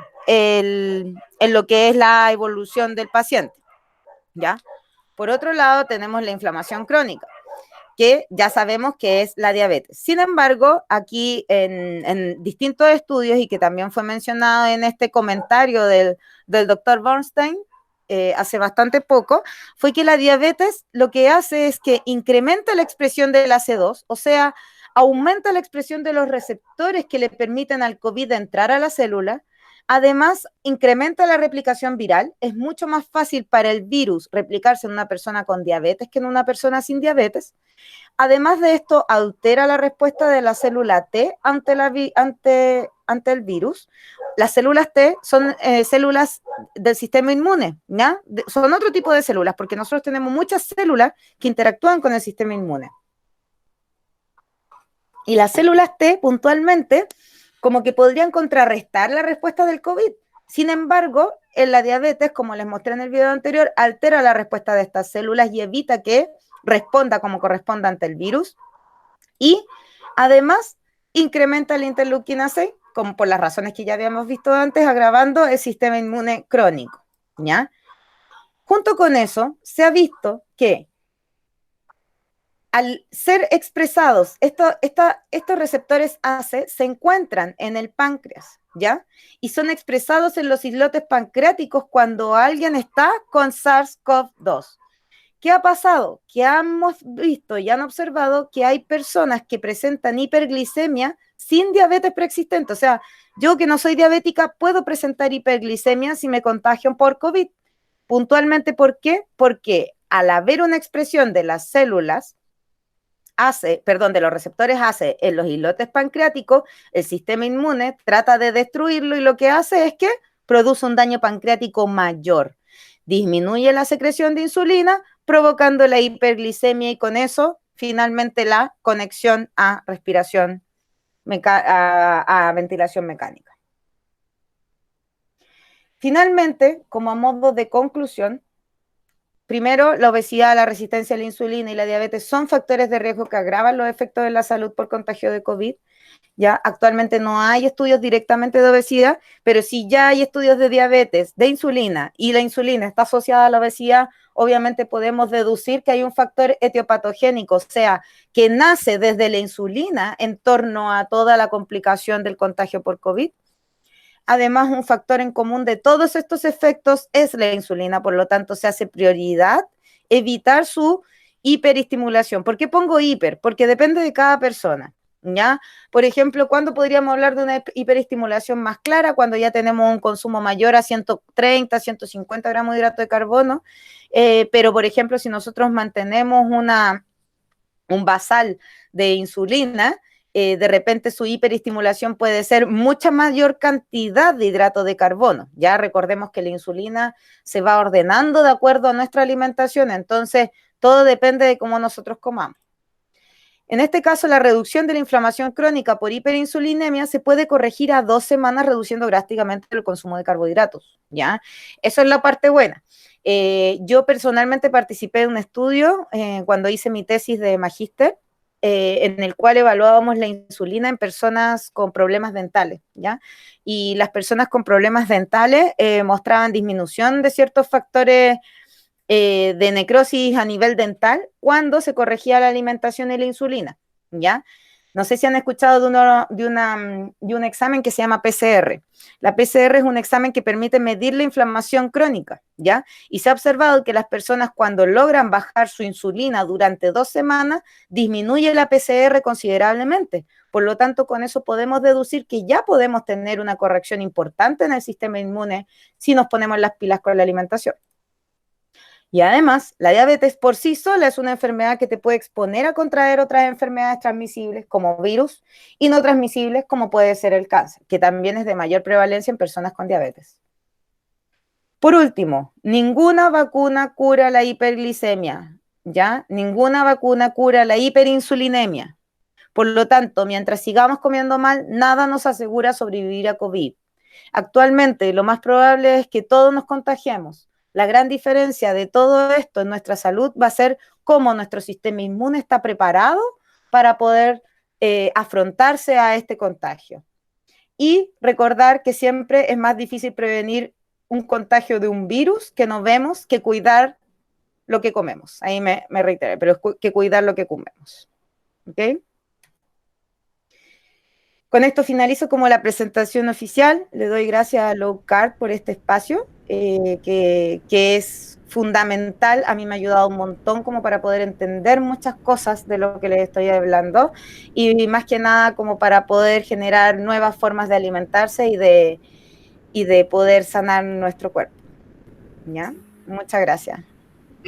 lo que es la evolución del paciente, ¿ya? Por otro lado, tenemos la inflamación crónica, que ya sabemos que es la diabetes. Sin embargo, aquí en distintos estudios, y que también fue mencionado en este comentario del doctor Bernstein hace bastante poco, fue que la diabetes lo que hace es que incrementa la expresión del AC2, o sea, aumenta la expresión de los receptores que le permiten al COVID entrar a la célula, Además, incrementa la replicación viral. Es mucho más fácil para el virus replicarse en una persona con diabetes que en una persona sin diabetes. Además de esto, altera la respuesta de la célula T ante el virus. Las células T son células del sistema inmune, ¿ya? Son otro tipo de células, porque nosotros tenemos muchas células que interactúan con el sistema inmune. Y las células T, puntualmente, como que podrían contrarrestar la respuesta del COVID. Sin embargo, en la diabetes, como les mostré en el video anterior, altera la respuesta de estas células y evita que responda como corresponda ante el virus. Y además, incrementa la interleuquina 6, como por las razones que ya habíamos visto antes, agravando el sistema inmune crónico, ¿ya? Junto con eso, se ha visto que al ser expresados, estos receptores ACE se encuentran en el páncreas, ¿ya? Y son expresados en los islotes pancreáticos cuando alguien está con SARS-CoV-2. ¿Qué ha pasado? Que hemos visto y han observado que hay personas que presentan hiperglicemia sin diabetes preexistente. O sea, yo que no soy diabética puedo presentar hiperglicemia si me contagio por COVID. Puntualmente, ¿por qué? Porque al haber una expresión de las células de los receptores ACE en los islotes pancreáticos, el sistema inmune trata de destruirlo y lo que hace es que produce un daño pancreático mayor. Disminuye la secreción de insulina, provocando la hiperglicemia y con eso, finalmente, la conexión a respiración, a ventilación mecánica. Finalmente, como a modo de conclusión, primero, la obesidad, la resistencia a la insulina y la diabetes son factores de riesgo que agravan los efectos de la salud por contagio de COVID. Ya actualmente no hay estudios directamente de obesidad, pero si ya hay estudios de diabetes, de insulina, y la insulina está asociada a la obesidad, obviamente podemos deducir que hay un factor etiopatogénico, o sea, que nace desde la insulina en torno a toda la complicación del contagio por COVID. Además, un factor en común de todos estos efectos es la insulina, por lo tanto, se hace prioridad evitar su hiperestimulación. ¿Por qué pongo hiper? Porque depende de cada persona, ¿ya? Por ejemplo, ¿cuándo podríamos hablar de una hiperestimulación más clara? Cuando ya tenemos un consumo mayor a 130, 150 gramos de hidrato de carbono, pero, por ejemplo, si nosotros mantenemos un basal de insulina, de repente su hiperestimulación puede ser mucha mayor cantidad de hidrato de carbono. Ya recordemos que la insulina se va ordenando de acuerdo a nuestra alimentación, entonces todo depende de cómo nosotros comamos. En este caso, la reducción de la inflamación crónica por hiperinsulinemia se puede corregir a 2 semanas reduciendo drásticamente el consumo de carbohidratos, ¿ya? Eso es la parte buena. Yo personalmente participé de un estudio cuando hice mi tesis de magíster, en el cual evaluábamos la insulina en personas con problemas dentales, ¿ya? Y las personas con problemas dentales mostraban disminución de ciertos factores de necrosis a nivel dental cuando se corregía la alimentación y la insulina, ¿ya? No sé si han escuchado de un examen que se llama PCR. La PCR es un examen que permite medir la inflamación crónica, ¿ya? Y se ha observado que las personas cuando logran bajar su insulina durante 2 semanas, disminuye la PCR considerablemente. Por lo tanto, con eso podemos deducir que ya podemos tener una corrección importante en el sistema inmune si nos ponemos las pilas con la alimentación. Y además, la diabetes por sí sola es una enfermedad que te puede exponer a contraer otras enfermedades transmisibles como virus y no transmisibles como puede ser el cáncer, que también es de mayor prevalencia en personas con diabetes. Por último, ninguna vacuna cura la hiperglicemia, ¿ya? Ninguna vacuna cura la hiperinsulinemia. Por lo tanto, mientras sigamos comiendo mal, nada nos asegura sobrevivir a COVID. Actualmente, lo más probable es que todos nos contagiemos. La gran diferencia de todo esto en nuestra salud va a ser cómo nuestro sistema inmune está preparado para poder afrontarse a este contagio. Y recordar que siempre es más difícil prevenir un contagio de un virus que no vemos que cuidar lo que comemos. Ahí me reiteré, pero es que cuidar lo que comemos. ¿Ok? Con esto finalizo como la presentación oficial. Le doy gracias a Low Carb por este espacio, que es fundamental. A mí me ha ayudado un montón como para poder entender muchas cosas de lo que les estoy hablando y más que nada como para poder generar nuevas formas de alimentarse y de poder sanar nuestro cuerpo. ¿Ya? Muchas gracias.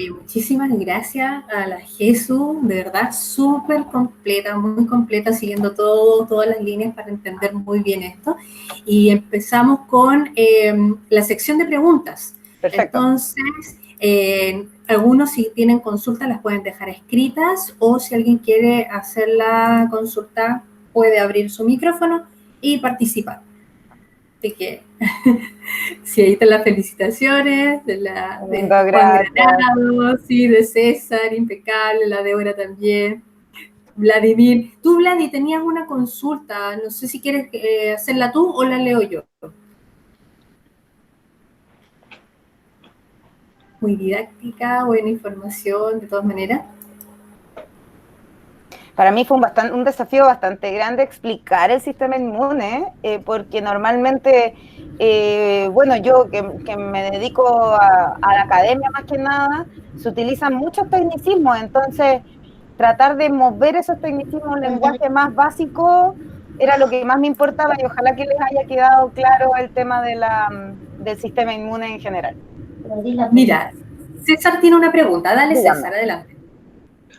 Muchísimas gracias a la Jesús, de verdad súper completa, muy completa, siguiendo todas las líneas para entender muy bien esto. Y empezamos con la sección de preguntas. Perfecto. Entonces, algunos si tienen consultas las pueden dejar escritas, o si alguien quiere hacer la consulta puede abrir su micrófono y participar. Así que, sí, ahí están las felicitaciones de Juan Granado, sí, de César, impecable, la Débora también. Vladimir, tú, Vladi, tenías una consulta, no sé si quieres hacerla tú o la leo yo. Muy didáctica, buena información, de todas maneras. Para mí fue un desafío bastante grande explicar el sistema inmune, porque normalmente, bueno, yo que me dedico a la academia más que nada, se utilizan muchos tecnicismos, entonces tratar de mover esos tecnicismos a un lenguaje más básico era lo que más me importaba, y ojalá que les haya quedado claro el tema del sistema inmune en general. Mira, César tiene una pregunta, dale. Dígame. César, adelante.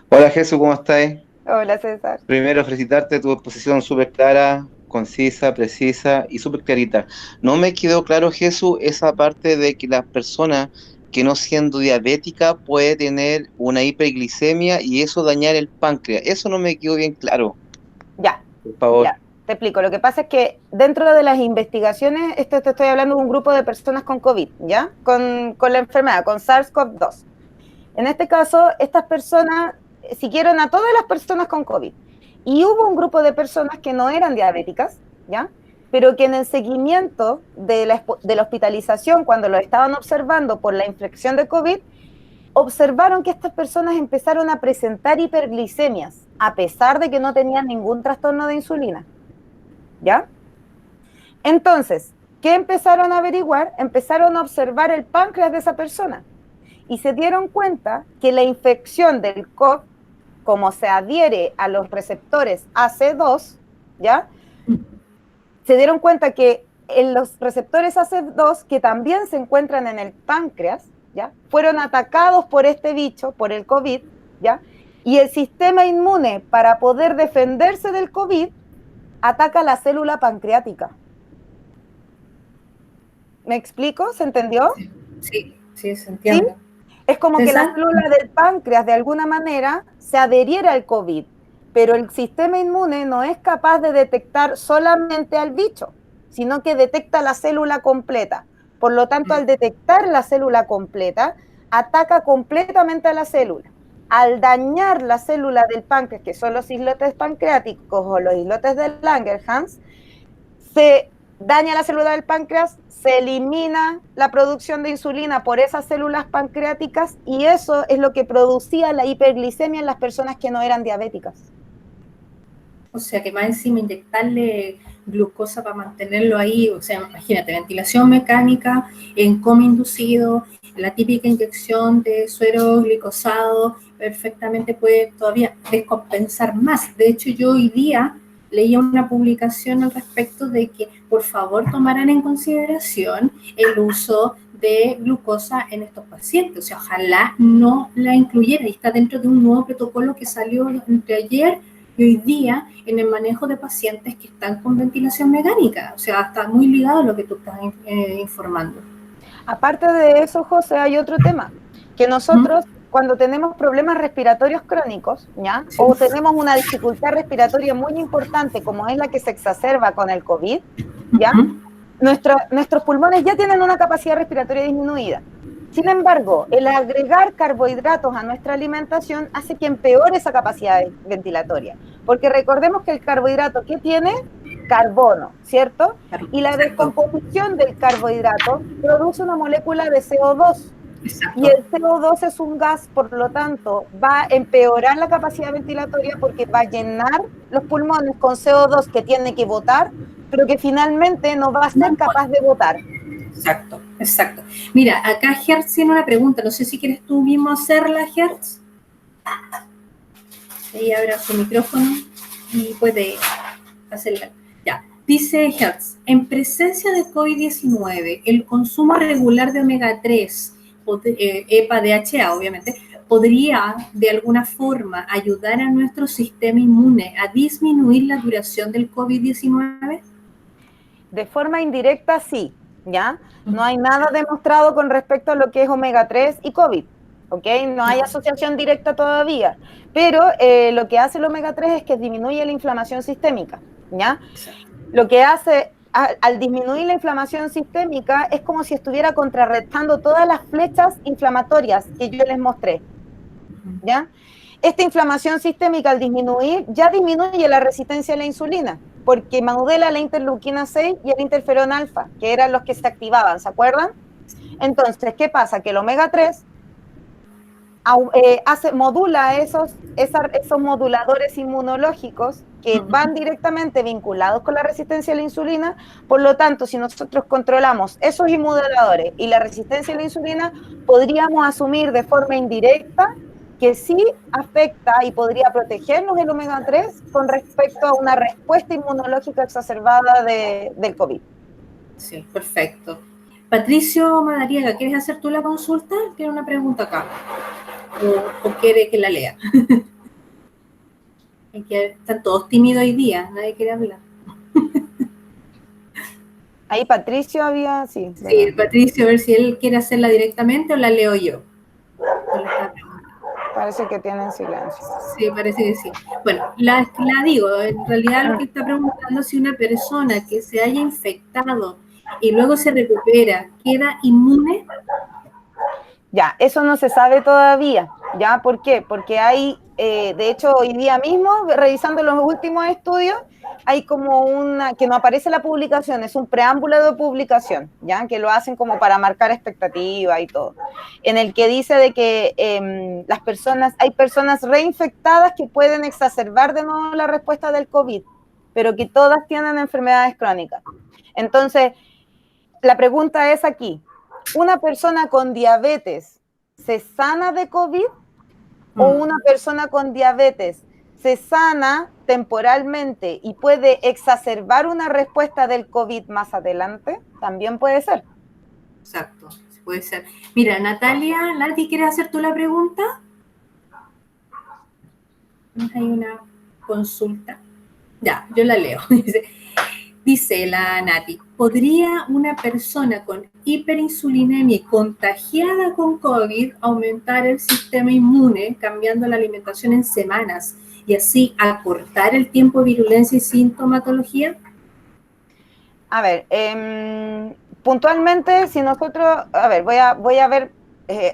Hola Jesús, ¿cómo estás? Hola César. Primero felicitarte, tu exposición súper clara, concisa, precisa y súper clarita. No me quedó claro, Jesús, esa parte de que las personas que no siendo diabética puede tener una hiperglicemia y eso dañar el páncreas. Eso no me quedó bien claro. Ya. Por favor. Ya, te explico. Lo que pasa es que dentro de las investigaciones, te estoy hablando de un grupo de personas con COVID, ¿ya? Con la enfermedad, con SARS-CoV-2. En este caso, estas personas siguieron a todas las personas con COVID. Y hubo un grupo de personas que no eran diabéticas, ¿ya? Pero que en el seguimiento de la hospitalización, cuando lo estaban observando por la infección de COVID, observaron que estas personas empezaron a presentar hiperglicemias, a pesar de que no tenían ningún trastorno de insulina. ¿Ya? Entonces, ¿qué empezaron a averiguar? Empezaron a observar el páncreas de esa persona y se dieron cuenta que la infección del COVID, como se adhiere a los receptores AC2, ¿ya? Se dieron cuenta que en los receptores AC2, que también se encuentran en el páncreas, ¿ya? Fueron atacados por este bicho, por el COVID, ¿ya? Y el sistema inmune, para poder defenderse del COVID, ataca la célula pancreática. ¿Me explico? ¿Se entendió? Sí, se entiende. ¿Sí? Es como que la célula del páncreas, de alguna manera, se adheriera al COVID, pero el sistema inmune no es capaz de detectar solamente al bicho, sino que detecta la célula completa. Por lo tanto, al detectar la célula completa, ataca completamente a la célula. Al dañar la célula del páncreas, que son los islotes pancreáticos o los islotes de Langerhans, se daña la célula del páncreas, se elimina la producción de insulina por esas células pancreáticas y eso es lo que producía la hiperglicemia en las personas que no eran diabéticas. O sea, que más encima inyectarle glucosa para mantenerlo ahí, o sea, imagínate, ventilación mecánica, en coma inducido, la típica inyección de suero glicosado, perfectamente puede todavía descompensar más. De hecho, yo hoy día leía una publicación al respecto de que por favor tomaran en consideración el uso de glucosa en estos pacientes. O sea, ojalá no la incluyera. Y está dentro de un nuevo protocolo que salió entre ayer y hoy día en el manejo de pacientes que están con ventilación mecánica. O sea, está muy ligado a lo que tú estás informando. Aparte de eso, José, hay otro tema, que nosotros cuando tenemos problemas respiratorios crónicos, ¿ya? Sí. O tenemos una dificultad respiratoria muy importante, como es la que se exacerba con el COVID, ¿ya? Nuestros pulmones ya tienen una capacidad respiratoria disminuida. Sin embargo, el agregar carbohidratos a nuestra alimentación hace que empeore esa capacidad ventilatoria. Porque recordemos que el carbohidrato, ¿qué tiene? Carbono, ¿cierto? Y la descomposición del carbohidrato produce una molécula de CO2. Exacto. Y el CO2 es un gas, por lo tanto, va a empeorar la capacidad ventilatoria porque va a llenar los pulmones con CO2 que tiene que botar, pero que finalmente no va a ser capaz de botar. Exacto, exacto. Mira, acá Hertz tiene una pregunta, no sé si quieres tú mismo hacerla, Hertz. Ella abre su micrófono y puede hacerla. Ya. Dice Hertz, en presencia de COVID-19, el consumo regular de omega 3, EPA, DHA, obviamente, podría de alguna forma ayudar a nuestro sistema inmune a disminuir la duración del COVID-19? De forma indirecta, sí, ¿ya? No hay nada demostrado con respecto a lo que es omega 3 y COVID, ¿ok? No hay asociación directa todavía, pero lo que hace el omega 3 es que disminuye la inflamación sistémica, ¿ya? Lo que hace, al disminuir la inflamación sistémica, es como si estuviera contrarrestando todas las flechas inflamatorias que yo les mostré, ¿ya? Esta inflamación sistémica, al disminuir, ya disminuye la resistencia a la insulina, porque modela la interleuquina 6 y el interferón alfa, que eran los que se activaban, ¿se acuerdan? Entonces, ¿qué pasa? Que el omega 3 modula esos moduladores inmunológicos que van directamente vinculados con la resistencia a la insulina. Por lo tanto, si nosotros controlamos esos inmunoduladores y la resistencia a la insulina, podríamos asumir de forma indirecta que sí afecta y podría protegernos el omega 3 con respecto a una respuesta inmunológica exacerbada del COVID. Sí, perfecto. Patricio Madariaga, ¿quieres hacer tú la consulta? Tiene una pregunta acá. ¿O quiere que la lea? Están todos tímidos hoy día, nadie quiere hablar. Ahí Patricio había, sí. Sí, Patricio, a ver si él quiere hacerla directamente o la leo yo. Parece que tienen silencio. Sí, parece que sí. Bueno, la digo, en realidad lo que está preguntando es si una persona que se haya infectado y luego se recupera, ¿queda inmune? Ya, eso no se sabe todavía, ¿ya? ¿Por qué? Porque hay, de hecho, hoy día mismo, revisando los últimos estudios, hay como que no aparece la publicación, es un preámbulo de publicación, ¿ya? Que lo hacen como para marcar expectativa y todo, en el que dice de que hay personas reinfectadas que pueden exacerbar de nuevo la respuesta del COVID, pero que todas tienen enfermedades crónicas. Entonces, la pregunta es aquí, ¿una persona con diabetes se sana de COVID o una persona con diabetes se sana temporalmente y puede exacerbar una respuesta del COVID más adelante? También puede ser. Exacto, puede ser. Mira, Natalia, Nati, ¿quieres hacer tú la pregunta? Hay una consulta. Ya, yo la leo. Dice la Nati, ¿podría una persona con hiperinsulinemia contagiada con COVID aumentar el sistema inmune cambiando la alimentación en semanas y así acortar el tiempo de virulencia y sintomatología? A ver, puntualmente, si nosotros, a ver, voy a ver,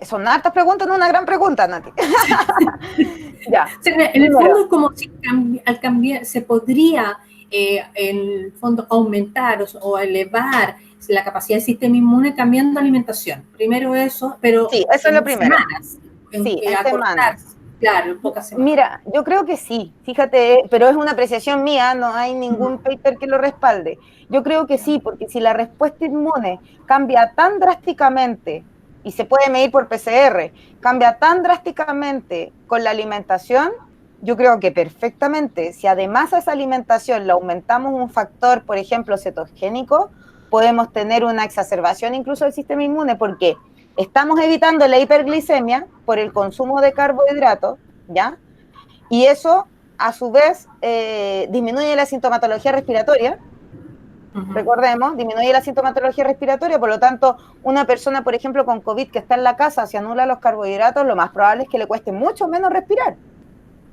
son hartas preguntas, no una gran pregunta, Nati. Ya. O sea, en el fondo es como si al cambiar se podría en el fondo aumentar o elevar la capacidad del sistema inmune cambiando alimentación. Primero eso, pero sí, eso es lo primero. Semanas, sí, en semanas. Claro, en pocas semanas. Mira, yo creo que sí, fíjate, pero es una apreciación mía, no hay ningún paper que lo respalde. Yo creo que sí, porque si la respuesta inmune cambia tan drásticamente, y se puede medir por PCR, cambia tan drásticamente con la alimentación, yo creo que perfectamente, si además a esa alimentación le aumentamos un factor, por ejemplo, cetogénico, podemos tener una exacerbación incluso del sistema inmune, porque estamos evitando la hiperglicemia por el consumo de carbohidratos, ¿ya? Y eso, a su vez, disminuye la sintomatología respiratoria. Recordemos, disminuye la sintomatología respiratoria, por lo tanto, una persona, por ejemplo, con COVID que está en la casa, si anula los carbohidratos, lo más probable es que le cueste mucho menos respirar,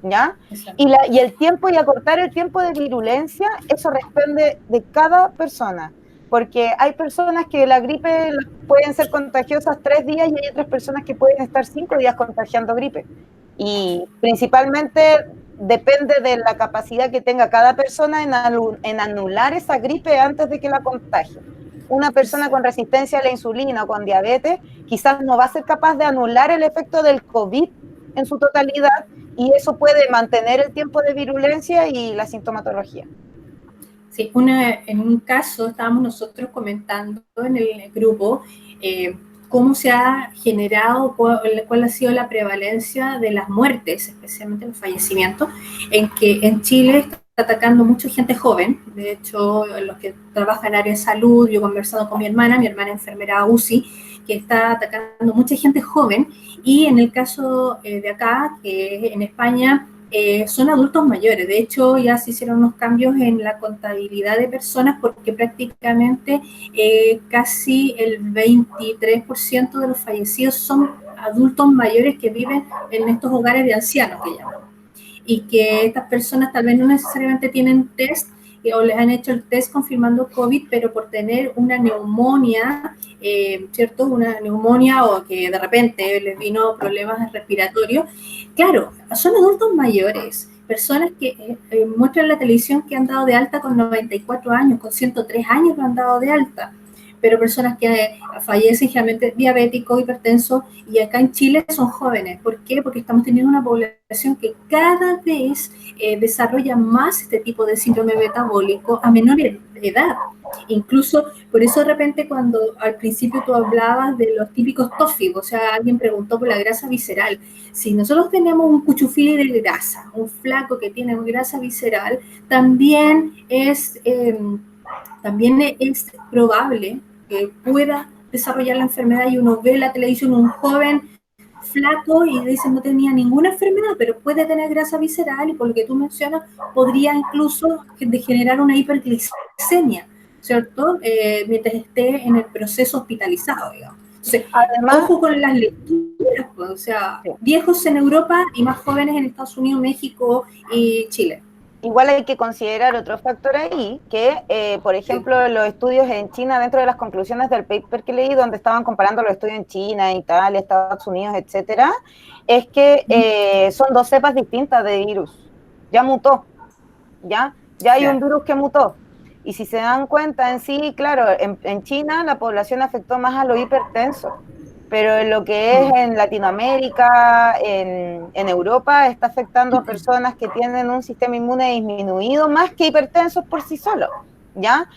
¿ya? Y el tiempo y acortar el tiempo de virulencia, eso depende de cada persona, porque hay personas que la gripe pueden ser contagiosas 3 días y hay otras personas que pueden estar 5 días contagiando gripe. Y principalmente depende de la capacidad que tenga cada persona en anular esa gripe antes de que la contagie. Una persona con resistencia a la insulina o con diabetes quizás no va a ser capaz de anular el efecto del COVID en su totalidad y eso puede mantener el tiempo de virulencia y la sintomatología. Sí, en un caso estábamos nosotros comentando en el grupo cómo se ha generado, cuál ha sido la prevalencia de las muertes, especialmente los fallecimientos, en que en Chile atacando mucha gente joven. De hecho, los que trabajan en área de salud, yo he conversado con mi hermana enfermera UCI, que está atacando mucha gente joven, y en el caso de acá, que en España, son adultos mayores. De hecho, ya se hicieron unos cambios en la contabilidad de personas porque prácticamente casi el 23% de los fallecidos son adultos mayores que viven en estos hogares de ancianos que llaman. Y que estas personas tal vez no necesariamente tienen test o les han hecho el test confirmando COVID, pero por tener una neumonía, ¿cierto? Una neumonía o que de repente les vino problemas respiratorios. Claro, son adultos mayores, personas que muestran en la televisión que han dado de alta con 94 años, con 103 años lo han dado de alta, pero personas que fallecen generalmente diabéticos, hipertensos, y acá en Chile son jóvenes. ¿Por qué? Porque estamos teniendo una población que cada vez desarrolla más este tipo de síndrome metabólico a menor edad. Incluso, por eso de repente cuando al principio tú hablabas de los típicos TOFI, o sea, alguien preguntó por la grasa visceral. Si nosotros tenemos un cuchufili de grasa, un flaco que tiene grasa visceral, también es probable que pueda desarrollar la enfermedad, y uno ve en la televisión un joven flaco y dice no tenía ninguna enfermedad, pero puede tener grasa visceral y por lo que tú mencionas podría incluso degenerar una hiperglicemia, ¿cierto? Mientras esté en el proceso hospitalizado, digamos. Entonces, además, ojo con las lecturas, pues, o sea, viejos en Europa y más jóvenes en Estados Unidos, México y Chile. Igual hay que considerar otro factor ahí, que por ejemplo los estudios en China, dentro de las conclusiones del paper que leí, donde estaban comparando los estudios en China, Italia, Estados Unidos, etcétera, es que son dos cepas distintas de virus. Ya mutó, ya hay un virus que mutó. Y si se dan cuenta en sí, claro, en China la población afectó más a los hipertensos, pero en lo que es en Latinoamérica, en Europa, está afectando a personas que tienen un sistema inmune disminuido más que hipertensos por sí solos, ¿ya?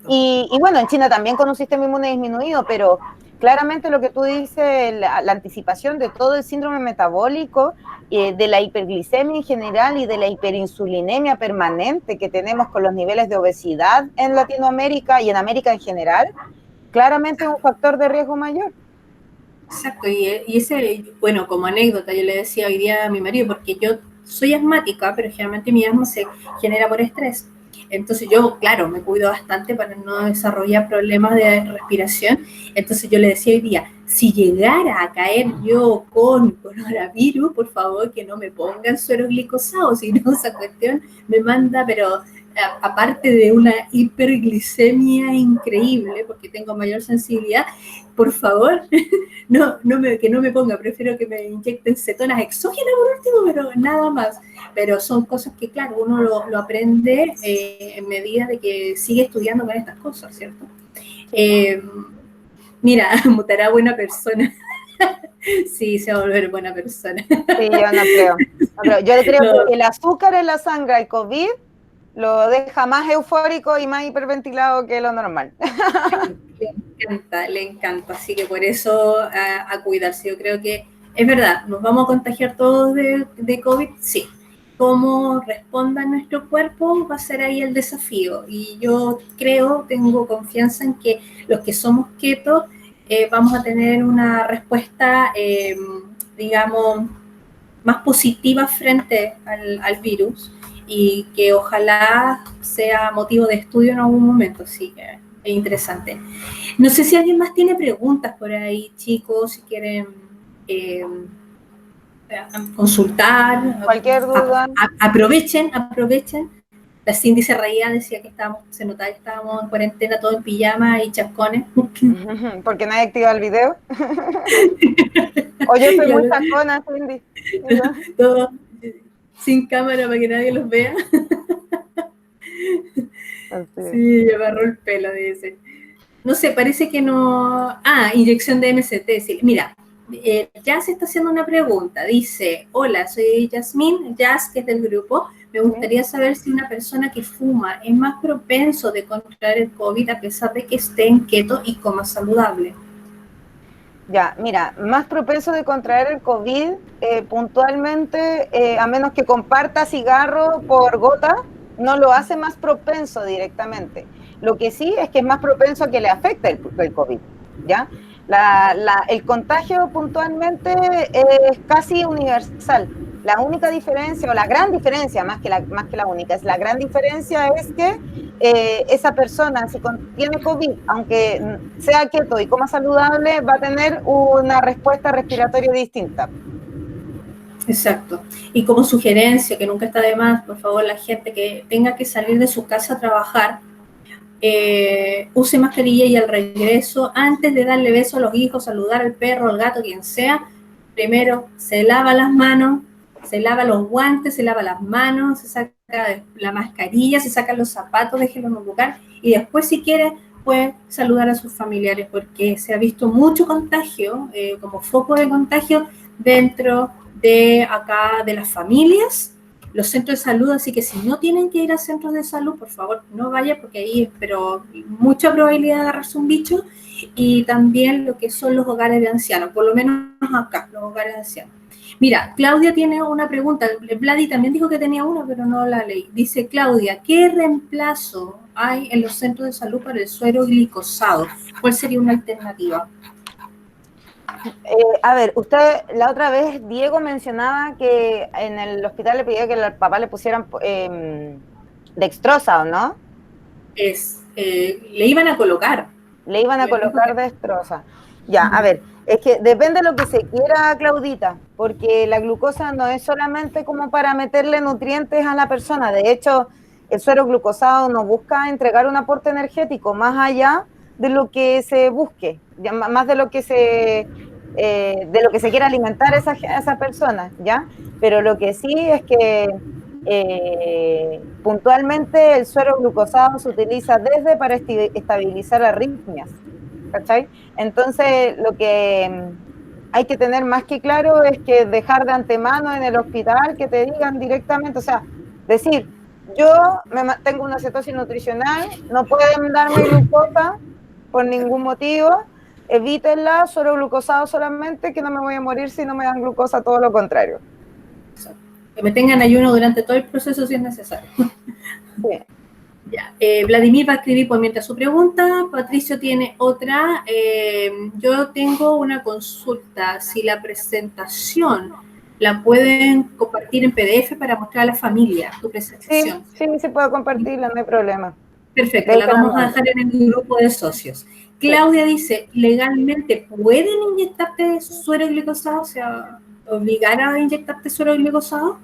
Y bueno, en China también con un sistema inmune disminuido, pero claramente lo que tú dices, la anticipación de todo el síndrome metabólico, de la hiperglicemia en general y de la hiperinsulinemia permanente que tenemos con los niveles de obesidad en Latinoamérica y en América en general, claramente es un factor de riesgo mayor. Exacto, y ese, bueno, como anécdota, yo le decía hoy día a mi marido, porque yo soy asmática, pero generalmente mi asma se genera por estrés. Entonces yo, claro, me cuido bastante para no desarrollar problemas de respiración. Entonces yo le decía hoy día, si llegara a caer yo con coronavirus, por favor que no me pongan suero glicosado, si no esa cuestión me manda, pero aparte de una hiperglicemia increíble, porque tengo mayor sensibilidad, por favor, que no me ponga, prefiero que me inyecten cetonas exógenas por último, pero nada más. Pero son cosas que, claro, uno lo aprende en medida de que sigue estudiando con estas cosas, ¿cierto? Mira, mutará buena persona. Sí, se va a volver buena persona. Sí, yo no creo. Yo creo que el azúcar en la sangre al COVID lo deja más eufórico y más hiperventilado que lo normal. Le encanta, así que por eso a cuidarse. Yo creo que es verdad, nos vamos a contagiar todos de COVID, sí. Cómo responda nuestro cuerpo va a ser ahí el desafío, y yo tengo confianza en que los que somos keto vamos a tener una respuesta, digamos, más positiva frente al virus, y que ojalá sea motivo de estudio en algún momento, sí, que es interesante. No sé si alguien más tiene preguntas por ahí, chicos, si quieren consultar. Cualquier duda. Aprovechen. La Cindy se reía, decía que se notaba que estábamos en cuarentena, todo en pijama y chascones. Porque nadie activa el video. O yo soy muy chascona, Cindy. Todo sin cámara para que nadie los vea. Sí, me agarró el pelo, dice. No sé, parece que no... inyección de MST, sí. Mira, Jazz está haciendo una pregunta. Dice, hola, soy Yasmín, Jazz, que es del grupo. Me gustaría saber si una persona que fuma es más propenso de contraer el COVID a pesar de que esté en keto y coma saludable. Ya, mira, más propenso de contraer el COVID puntualmente, a menos que comparta cigarro por gota, no lo hace más propenso directamente. Lo que sí es que es más propenso a que le afecte el COVID, ¿ya? El contagio puntualmente es casi universal. La única diferencia, o la gran diferencia, más que la única, es la gran diferencia es que esa persona, si tiene COVID, aunque sea keto y coma saludable, va a tener una respuesta respiratoria distinta. Exacto. Y como sugerencia, que nunca está de más, por favor, la gente que tenga que salir de su casa a trabajar, use mascarilla y al regreso, antes de darle beso a los hijos, saludar al perro, al gato, quien sea, primero se lava las manos, se lava los guantes, se lava las manos, se saca la mascarilla, se sacan los zapatos, déjenlo en un lugar y después si quiere puede saludar a sus familiares porque se ha visto mucho contagio, como foco de contagio dentro de acá de las familias, los centros de salud, así que si no tienen que ir a centros de salud, por favor, no vaya porque ahí pero mucha probabilidad de agarrarse un bicho, y también lo que son los hogares de ancianos, por lo menos acá, los hogares de ancianos. Mira, Claudia tiene una pregunta, Vladi también dijo que tenía una, pero no la leí. Dice Claudia, ¿qué reemplazo hay en los centros de salud para el suero glicosado? ¿Cuál sería una alternativa? A ver, usted la otra vez, Diego mencionaba que en el hospital le pedía que al papá le pusieran dextrosa, ¿o no? Le iban a colocar. Le iban a colocar dextrosa. Ya, a ver, es que depende de lo que se quiera, Claudita, porque la glucosa no es solamente como para meterle nutrientes a la persona. De hecho, el suero glucosado no busca entregar un aporte energético más allá de lo que se busque, más de lo que se quiera alimentar esa persona, ¿ya? Pero lo que sí es que puntualmente el suero glucosado se utiliza desde para estabilizar arritmias, ¿cachai? Entonces, lo que hay que tener más que claro es que dejar de antemano en el hospital que te digan directamente, o sea, decir, yo tengo una cetosis nutricional, no pueden darme glucosa por ningún motivo, evítenla, suero glucosado solamente, que no me voy a morir si no me dan glucosa, todo lo contrario. Que me tengan ayuno durante todo el proceso si es necesario. Sí. Ya. Vladimir va a escribir por mientras su pregunta. Patricio tiene otra. Yo tengo una consulta. Si la presentación la pueden compartir en PDF para mostrar a la familia, tu presentación. Sí, se puede compartirla, no hay problema. Perfecto, la vamos a dejar en el grupo de socios. Claudia dice, ¿legalmente pueden inyectarte suero glicosado? O sea, ¿obligar a inyectarte suero glicosado?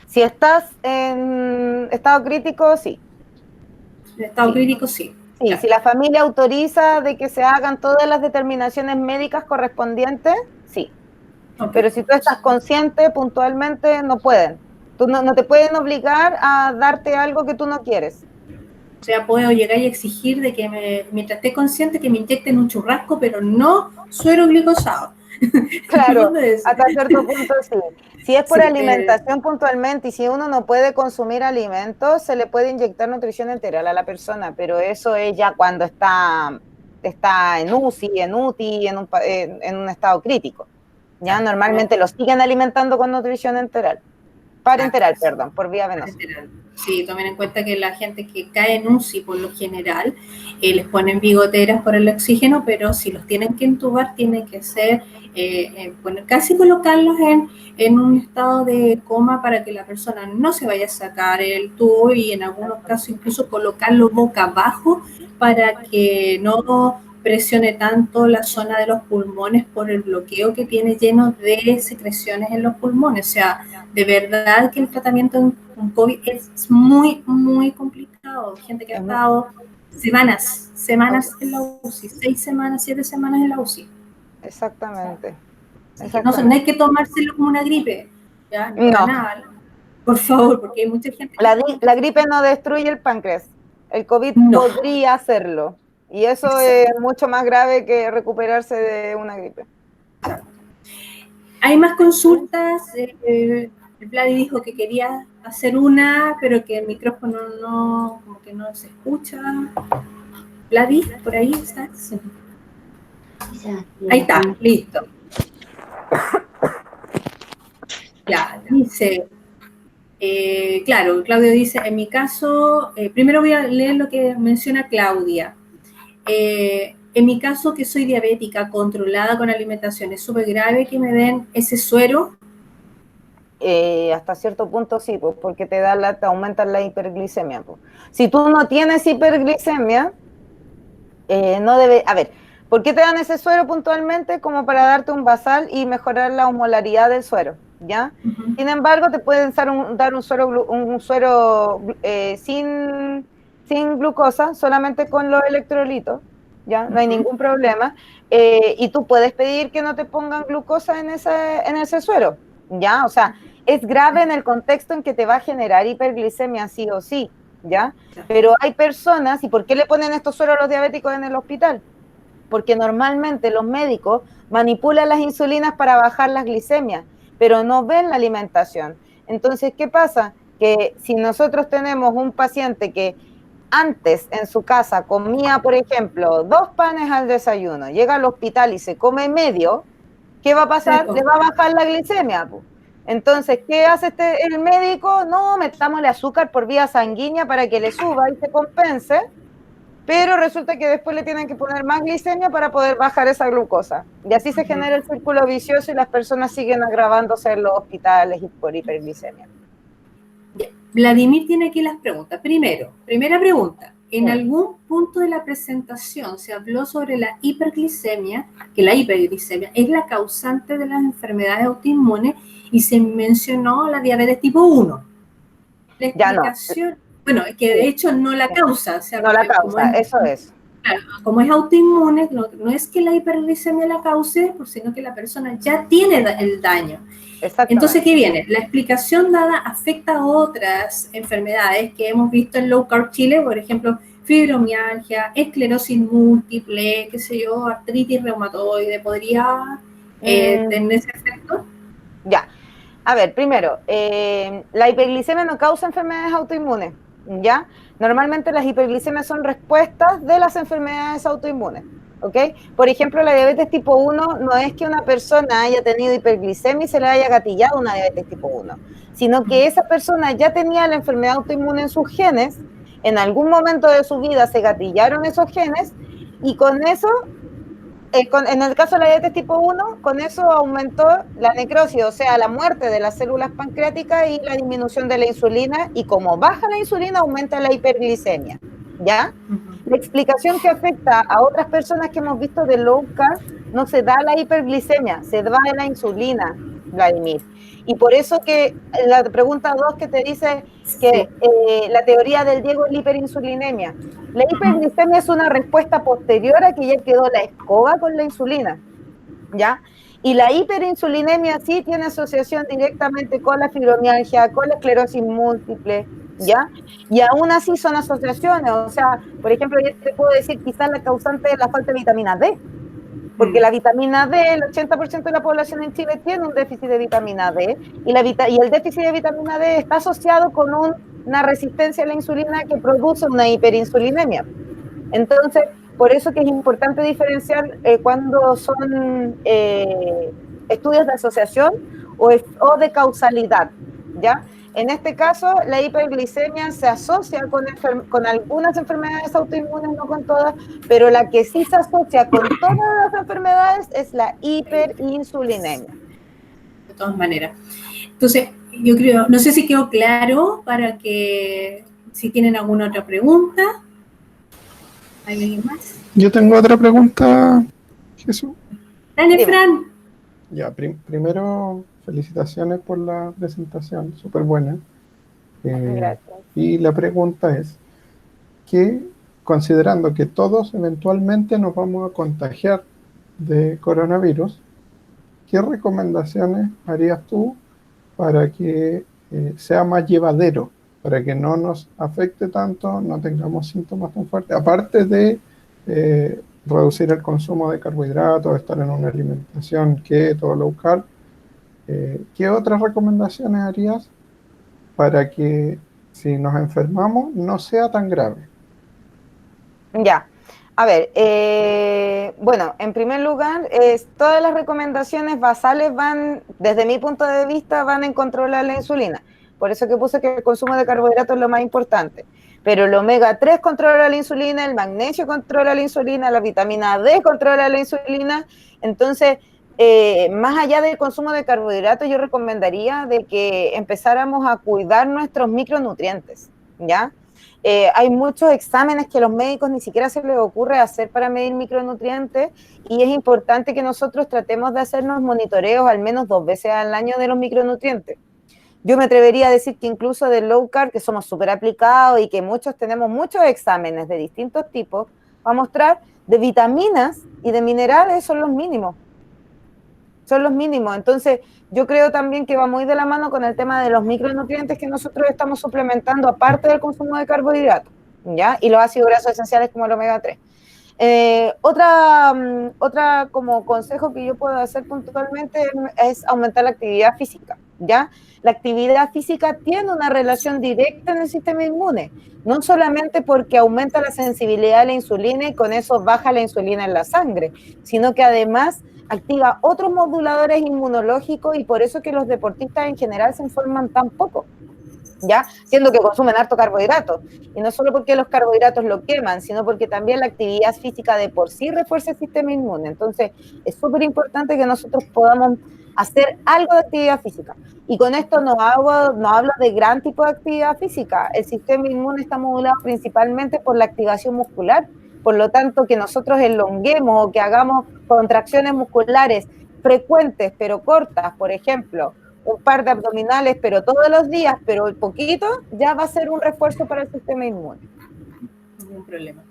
Si estás en estado crítico, sí. En estado crítico, sí. Sí, claro. Si la familia autoriza de que se hagan todas las determinaciones médicas correspondientes, sí. Okay. Pero si tú estás consciente, puntualmente, no pueden. Tú no te pueden obligar a darte algo que tú no quieres. O sea, puedo llegar y exigir de que mientras esté consciente que me inyecten un churrasco, pero no suero glicosado. Claro, hasta cierto punto sí. Si es por alimentación puntualmente y si uno no puede consumir alimentos, se le puede inyectar nutrición enteral a la persona, pero eso es ya cuando está en UCI, en UTI, en un estado crítico. Ya normalmente lo siguen alimentando con nutrición enteral. Parenteral, perdón, por vía venosa. Sí, tomen en cuenta que la gente que cae en UCI por lo general les ponen bigoteras por el oxígeno, pero si los tienen que intubar tiene que ser, casi colocarlos en un estado de coma para que la persona no se vaya a sacar el tubo y en algunos casos incluso colocarlo boca abajo para que no presione tanto la zona de los pulmones por el bloqueo que tiene lleno de secreciones en los pulmones. O sea, de verdad que el tratamiento con COVID es muy, muy complicado. Gente que ha estado semanas en la UCI, 6 semanas, 7 semanas en la UCI. Exactamente. No hay que tomárselo como una gripe, ¿ya? No. Nada. Por favor, porque hay mucha gente... La gripe no destruye el páncreas. El COVID podría hacerlo. Y eso es mucho más grave que recuperarse de una gripe. Hay más consultas. Vladi dijo que quería hacer una, pero que el micrófono como que no se escucha. Vladi, por ahí estás. Ahí está, listo. Ya, dice, Claro, Claudio dice, en mi caso, primero voy a leer lo que menciona Claudia. En mi caso, que soy diabética, controlada con alimentación, es súper grave que me den ese suero. Hasta cierto punto sí, pues, porque te aumentan la hiperglicemia, pues. Si tú no tienes hiperglicemia, no debe, a ver, ¿por qué te dan ese suero puntualmente? Como para darte un basal y mejorar la osmolaridad del suero, ¿ya? Uh-huh. Sin embargo, te pueden dar un suero sin glucosa, solamente con los electrolitos, ¿ya? No hay ningún problema. Y tú puedes pedir que no te pongan glucosa en ese suero, ¿ya? O sea, es grave en el contexto en que te va a generar hiperglicemia sí o sí, ¿ya? Pero hay personas, ¿y por qué le ponen estos sueros a los diabéticos en el hospital? Porque normalmente los médicos manipulan las insulinas para bajar las glicemias, pero no ven la alimentación. Entonces, ¿qué pasa? Que si nosotros tenemos un paciente que antes en su casa comía, por ejemplo, 2 panes al desayuno, llega al hospital y se come medio, ¿qué va a pasar? Le va a bajar la glicemia, pues. Entonces, ¿qué hace el médico? No, metámosle azúcar por vía sanguínea para que le suba y se compense, pero resulta que después le tienen que poner más glicemia para poder bajar esa glucosa. Y así se genera el círculo vicioso y las personas siguen agravándose en los hospitales por hiperglicemia. Vladimir tiene aquí las preguntas. Primera pregunta. En algún punto de la presentación se habló sobre la hiperglicemia, que la hiperglicemia es la causante de las enfermedades autoinmunes y se mencionó la diabetes tipo 1. La explicación, ya no. Bueno, es que de hecho no la causa. O sea, no la causa, eso es. Claro, como es autoinmune, no es que la hiperglicemia la cause, sino que la persona ya tiene el daño. Entonces, ¿qué viene? La explicación dada afecta a otras enfermedades que hemos visto en Low Carb Chile, por ejemplo, fibromialgia, esclerosis múltiple, qué sé yo, artritis reumatoide, ¿podría tener ese efecto? Ya. A ver, primero, la hiperglicemia no causa enfermedades autoinmunes, ¿ya? Normalmente las hiperglicemias son respuestas de las enfermedades autoinmunes, ¿ok? Por ejemplo, la diabetes tipo 1 no es que una persona haya tenido hiperglicemia y se le haya gatillado una diabetes tipo 1, sino que esa persona ya tenía la enfermedad autoinmune en sus genes, en algún momento de su vida se gatillaron esos genes y con eso... en el caso de la diabetes tipo 1, con eso aumentó la necrosis, o sea, la muerte de las células pancreáticas y la disminución de la insulina, y como baja la insulina, aumenta la hiperglicemia, ¿ya? La explicación que afecta a otras personas que hemos visto de low carb, no se da la hiperglicemia, se da la insulina, Vladimir. Y por eso que la pregunta 2 que te dice que la teoría del Diego es la hiperinsulinemia. La hiperglicemia es una respuesta posterior a que ya quedó la escoba con la insulina, ¿ya? Y la hiperinsulinemia sí tiene asociación directamente con la fibromialgia, con la esclerosis múltiple, ¿ya? Y aún así son asociaciones, o sea, por ejemplo, yo te puedo decir quizás la causante es la falta de vitamina D, porque la vitamina D, el 80% de la población en Chile tiene un déficit de vitamina D, y el déficit de vitamina D está asociado con una resistencia a la insulina que produce una hiperinsulinemia. Entonces, por eso que es importante diferenciar cuando son estudios de asociación o de causalidad, ¿ya? En este caso, la hiperglicemia se asocia con algunas enfermedades autoinmunes, no con todas, pero la que sí se asocia con todas las enfermedades es la hiperinsulinemia. De todas maneras. Entonces, yo creo, no sé si quedó claro para que, si tienen alguna otra pregunta. ¿Hay alguien más? Yo tengo otra pregunta, Jesús. Dale, Fran. Ya, primero, felicitaciones por la presentación, súper buena. Gracias. Y la pregunta es, que considerando que todos eventualmente nos vamos a contagiar de coronavirus, ¿qué recomendaciones harías tú para que sea más llevadero, para que no nos afecte tanto, no tengamos síntomas tan fuertes, aparte de reducir el consumo de carbohidratos, estar en una alimentación keto, low carb? ¿Qué otras recomendaciones harías para que si nos enfermamos no sea tan grave? Ya, a ver, bueno, en primer lugar, todas las recomendaciones basales van, desde mi punto de vista, van en controlar la insulina. por eso que puse que el consumo de carbohidratos es lo más importante. Pero el omega 3 controla la insulina, el magnesio controla la insulina, la vitamina D controla la insulina. Entonces, más allá del consumo de carbohidratos, yo recomendaría de que empezáramos a cuidar nuestros micronutrientes, ¿ya? Hay muchos exámenes que a los médicos ni siquiera se les ocurre hacer para medir micronutrientes, y es importante que nosotros tratemos de hacernos monitoreos al menos 2 veces al año de los micronutrientes. Yo me atrevería a decir que incluso del low carb, que somos súper aplicados y que muchos tenemos muchos exámenes de distintos tipos, va a mostrar de vitaminas y de minerales son los mínimos. Son los mínimos. Entonces, yo creo también que va muy de la mano con el tema de los micronutrientes que nosotros estamos suplementando aparte del consumo de carbohidratos, ¿ya? Y los ácidos grasos esenciales como el omega 3. Otra como consejo que yo puedo hacer puntualmente es aumentar la actividad física, ¿ya? La actividad física tiene una relación directa en el sistema inmune, no solamente porque aumenta la sensibilidad a la insulina y con eso baja la insulina en la sangre, sino que además activa otros moduladores inmunológicos, y por eso que los deportistas en general se enferman tan poco, ¿ya? Siendo que consumen harto carbohidratos, y no solo porque los carbohidratos lo queman, sino porque también la actividad física de por sí refuerza el sistema inmune. Entonces es súper importante que nosotros podamos hacer algo de actividad física, y con esto no hablo de gran tipo de actividad física. El sistema inmune está modulado principalmente por la activación muscular, por lo tanto que nosotros elonguemos o que hagamos contracciones musculares frecuentes pero cortas, por ejemplo, un par de abdominales, pero todos los días, pero poquito, ya va a ser un refuerzo para el sistema inmune. Ningún problema.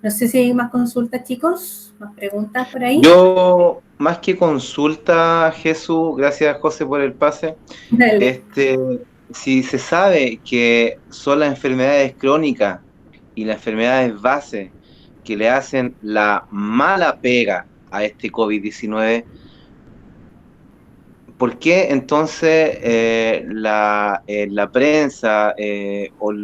No sé si hay más consultas, chicos, más preguntas por ahí. Yo, más que consulta, Jesús, gracias José por el pase. Dale. Si se sabe que son las enfermedades crónicas y las enfermedades base que le hacen la mala pega a este COVID-19, ¿por qué entonces la prensa o el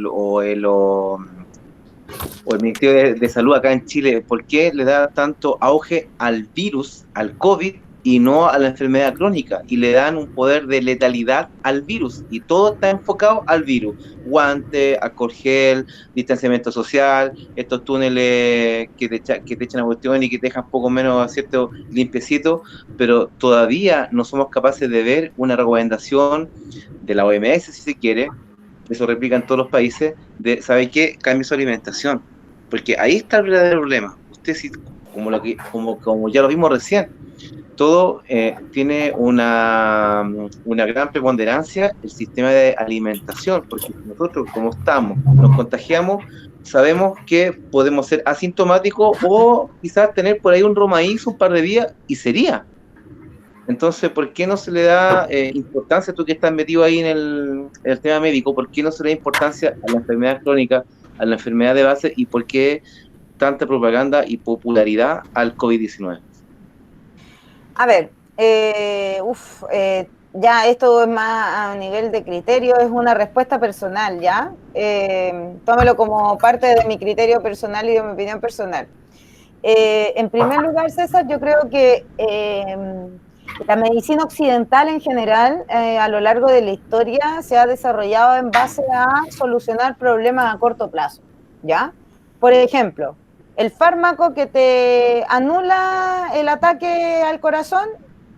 Ministerio de Salud acá en Chile, por qué le da tanto auge al virus, al COVID, y no a la enfermedad crónica? Y le dan un poder de letalidad al virus, y todo está enfocado al virus. Guante, alcohol gel, distanciamiento social, estos túneles que te echan a cuestión y que te dejan poco menos, ¿cierto?, limpiecito, pero todavía no somos capaces de ver una recomendación de la OMS, si se quiere, eso replica en todos los países, de, ¿sabe qué? Cambie su alimentación, porque ahí está el verdadero problema. Usted, como ya lo vimos recién, todo tiene una gran preponderancia el sistema de alimentación, porque nosotros, como estamos, nos contagiamos, sabemos que podemos ser asintomáticos o quizás tener por ahí un romaíz un par de días y sería. Entonces, ¿por qué no se le da importancia, tú que estás metido ahí en el tema médico, por qué no se le da importancia a la enfermedad crónica, a la enfermedad de base, y por qué tanta propaganda y popularidad al COVID-19? A ver, ya esto es más a nivel de criterio, es una respuesta personal, ¿ya? Tómelo como parte de mi criterio personal y de mi opinión personal. En primer lugar, César, yo creo que la medicina occidental en general, a lo largo de la historia, se ha desarrollado en base a solucionar problemas a corto plazo, ¿ya? Por ejemplo, el fármaco que te anula el ataque al corazón,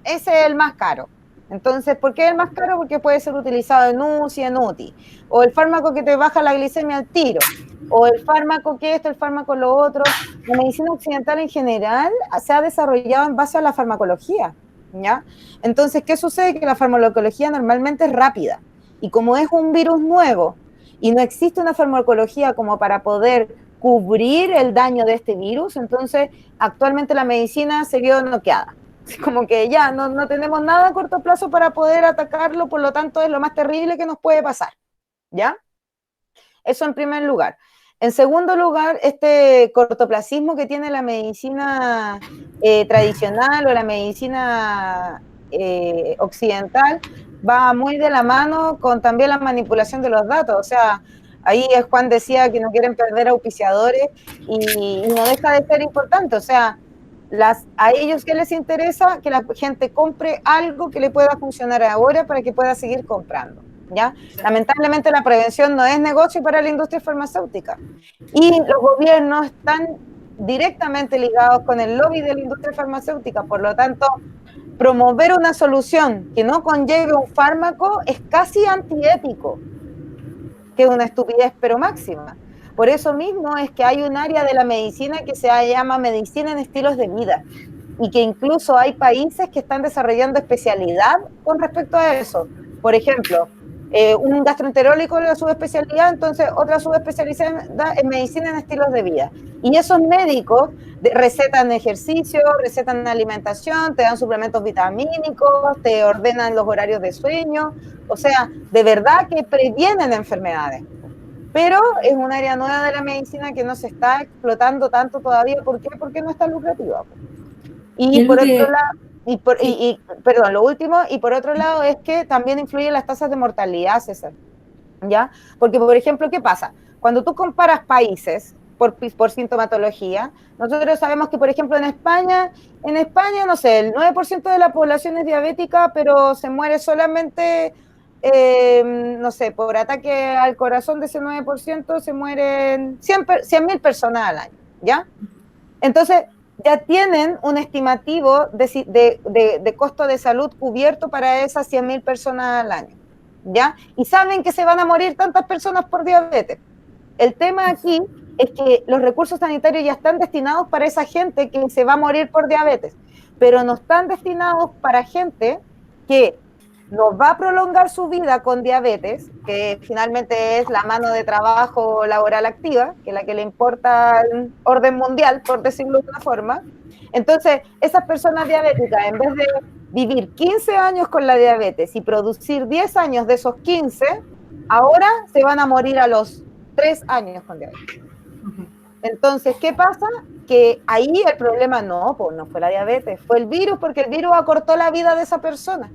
ese es el más caro. Entonces, ¿por qué es el más caro? Porque puede ser utilizado en UCI, en UTI. O el fármaco que te baja la glicemia al tiro. O el fármaco que esto, el fármaco lo otro. La medicina occidental en general se ha desarrollado en base a la farmacología, ¿ya? Entonces, ¿qué sucede? Que la farmacología normalmente es rápida. Y como es un virus nuevo y no existe una farmacología como para poder cubrir el daño de este virus, entonces actualmente la medicina se vio noqueada. Como que ya no tenemos nada a corto plazo para poder atacarlo, por lo tanto es lo más terrible que nos puede pasar, ¿ya? Eso en primer lugar. En segundo lugar, este cortoplacismo que tiene la medicina tradicional o la medicina occidental va muy de la mano con también la manipulación de los datos. O sea, ahí Juan decía que no quieren perder auspiciadores y no deja de ser importante. O sea, a ellos que les interesa que la gente compre algo que le pueda funcionar ahora para que pueda seguir comprando. ¿ya? Lamentablemente la prevención no es negocio para la industria farmacéutica. Y los gobiernos están directamente ligados con el lobby de la industria farmacéutica, por lo tanto, promover una solución que no conlleve un fármaco es casi antiético, que es una estupidez pero máxima. Por eso mismo es que hay un área de la medicina que se llama medicina en estilos de vida, y que incluso hay países que están desarrollando especialidad con respecto a eso. Por ejemplo, un gastroenterólogo es la subespecialidad, entonces otra subespecialidad en medicina en estilos de vida. Y esos médicos recetan ejercicio, recetan alimentación, te dan suplementos vitamínicos, te ordenan los horarios de sueño, o sea, de verdad que previenen enfermedades. Pero es un área nueva de la medicina que no se está explotando tanto todavía. ¿Por qué? Porque no está lucrativa. Y por otro lado, perdón, lo último, y por otro lado es que también influyen las tasas de mortalidad, César, ¿ya? Porque, por ejemplo, ¿qué pasa? Cuando tú comparas países por sintomatología, nosotros sabemos que, por ejemplo, en España, no sé, el 9% de la población es diabética, pero se muere solamente, no sé, por ataque al corazón de ese 9% se mueren 100.000 personas al año, ¿ya? Entonces, ya tienen un estimativo de costo de salud cubierto para esas 100.000 personas al año, ¿ya? Y saben que se van a morir tantas personas por diabetes. El tema aquí es que los recursos sanitarios ya están destinados para esa gente que se va a morir por diabetes, pero no están destinados para gente que nos va a prolongar su vida con diabetes, que finalmente es la mano de trabajo laboral activa, que es la que le importa el orden mundial, por decirlo de una forma. Entonces, esas personas diabéticas, en vez de vivir 15 años con la diabetes y producir 10 años de esos 15, ahora se van a morir a los 3 años con diabetes. Entonces, ¿qué pasa? Que ahí el problema no fue la diabetes, fue el virus, porque el virus acortó la vida de esa persona.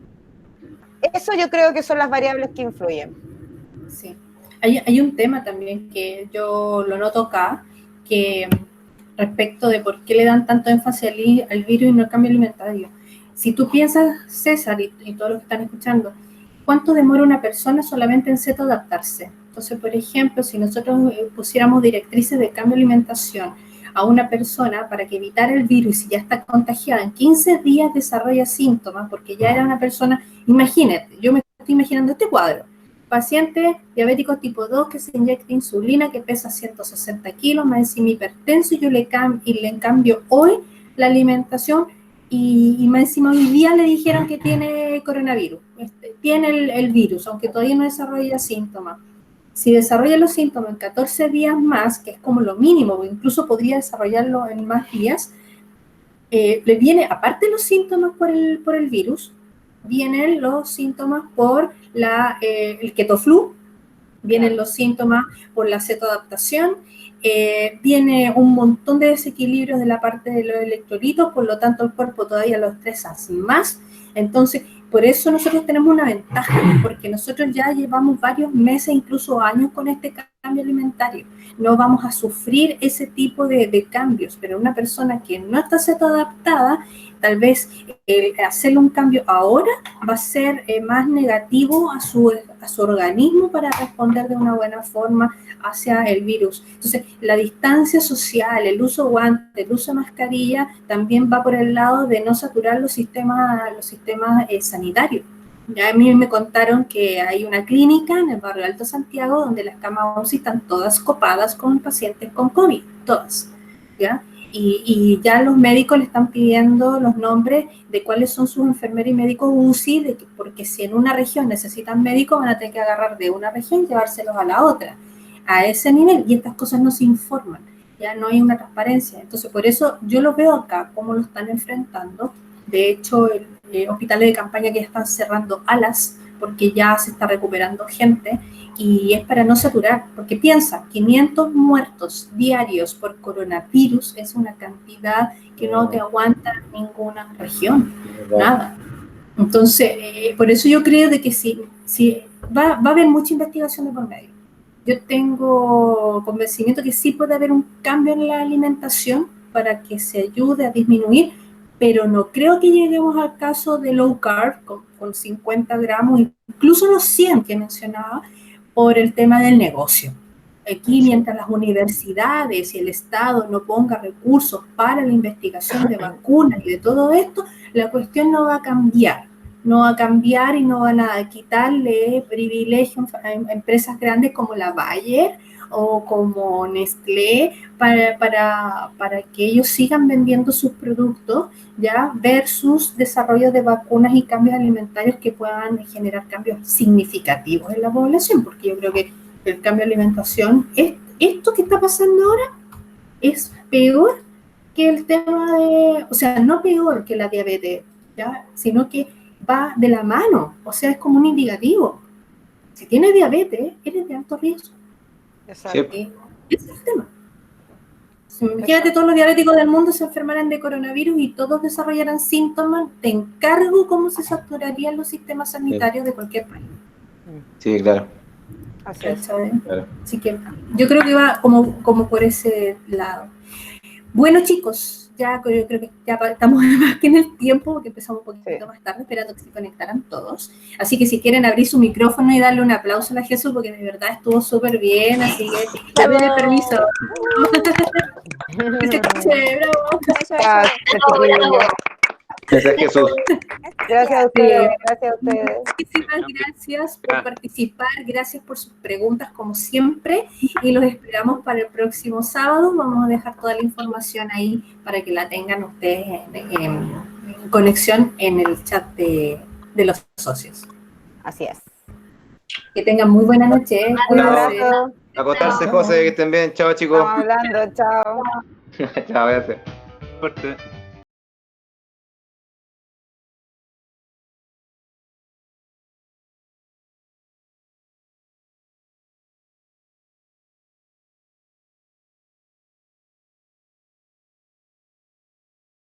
Eso yo creo que son las variables que influyen. Sí. Hay un tema también que yo lo noto acá, que respecto de por qué le dan tanto énfasis al virus y no al cambio alimentario. Si tú piensas, César, y todos los que están escuchando, ¿cuánto demora una persona solamente en adaptarse? Entonces, por ejemplo, si nosotros pusiéramos directrices de cambio de alimentación a una persona para que evitara el virus, y ya está contagiada, en 15 días desarrolla síntomas, porque ya era una persona, imagínate, yo me estoy imaginando este cuadro, paciente diabético tipo 2 que se inyecta insulina, que pesa 160 kilos, más encima hipertenso, y yo le cambio hoy la alimentación, y más encima hoy día le dijeron que tiene coronavirus, tiene el virus, aunque todavía no desarrolla síntomas. Si desarrolla los síntomas en 14 días más, que es como lo mínimo, o incluso podría desarrollarlo en más días, le viene, aparte de los síntomas por el virus, vienen los síntomas por el ketoflu, vienen los síntomas por la cetoadaptación, viene un montón de desequilibrios de la parte de los electrolitos, por lo tanto el cuerpo todavía lo estresa más. Entonces, por eso nosotros tenemos una ventaja, porque nosotros ya llevamos varios meses, incluso años con este cambio alimentario. No vamos a sufrir ese tipo de cambios, pero una persona que no está cetoadaptada, tal vez hacerle un cambio ahora va a ser más negativo a su organismo para responder de una buena forma hacia el virus. Entonces, la distancia social, el uso de guantes, el uso de mascarilla, también va por el lado de no saturar los sistemas sanitarios. Ya a mí me contaron que hay una clínica en el barrio Alto Santiago donde las camas UCI están todas copadas con pacientes con COVID, todas, ¿ya? Y ya los médicos le están pidiendo los nombres de cuáles son sus enfermeros y médicos UCI, porque si en una región necesitan médicos, van a tener que agarrar de una región y llevárselos a la otra, a ese nivel, y estas cosas no se informan, ya no hay una transparencia. Entonces, por eso yo lo veo acá, cómo lo están enfrentando. De hecho, hospitales de campaña que ya están cerrando alas, porque ya se está recuperando gente, y es para no saturar, porque piensa, 500 muertos diarios por coronavirus es una cantidad que no te aguanta ninguna región, nada. Entonces, por eso yo creo de que sí va a haber mucha investigación de por medio. Yo tengo convencimiento que sí puede haber un cambio en la alimentación para que se ayude a disminuir, pero no creo que lleguemos al caso de low carb con 50 gramos, incluso los 100 que mencionaba, por el tema del negocio. Aquí, mientras las universidades y el Estado no ponga recursos para la investigación de vacunas y de todo esto, la cuestión no va a cambiar. No va a cambiar y no van a quitarle privilegios a empresas grandes como la Bayer o como Nestlé para que ellos sigan vendiendo sus productos, ¿ya? Versus desarrollo de vacunas y cambios alimentarios que puedan generar cambios significativos en la población, porque yo creo que el cambio de alimentación, esto que está pasando ahora es peor que el tema de, o sea, no peor que la diabetes, ¿ya? Sino que va de la mano, o sea, es como un indicativo. Si tienes diabetes, eres de alto riesgo. Exacto. Sí. Ese es el tema. Imagínate, todos los diabéticos del mundo se enfermaran de coronavirus y todos desarrollaran síntomas, te encargo cómo se saturarían los sistemas sanitarios de cualquier país. Sí, claro. Así es. Claro. Así que yo creo que va como por ese lado. Bueno, chicos, ya yo creo que ya estamos más que en el tiempo, porque empezamos un poquito más tarde, esperando que se conectaran todos. Así que si quieren abrir su micrófono y darle un aplauso a la Jesús, porque de verdad estuvo súper bien, así que ya doy permiso. Bravo. Gracias, Jesús. Gracias a ustedes, gracias a ustedes. Muchísimas gracias por participar, gracias por sus preguntas como siempre y los esperamos para el próximo sábado. Vamos a dejar toda la información ahí para que la tengan ustedes en conexión en el chat de los socios. Así es. Que tengan muy buena noche. Un abrazo. Acostarse, José, que estén bien. Chao, chicos. Estamos hablando, chao. Chao, gracias. Fuerte.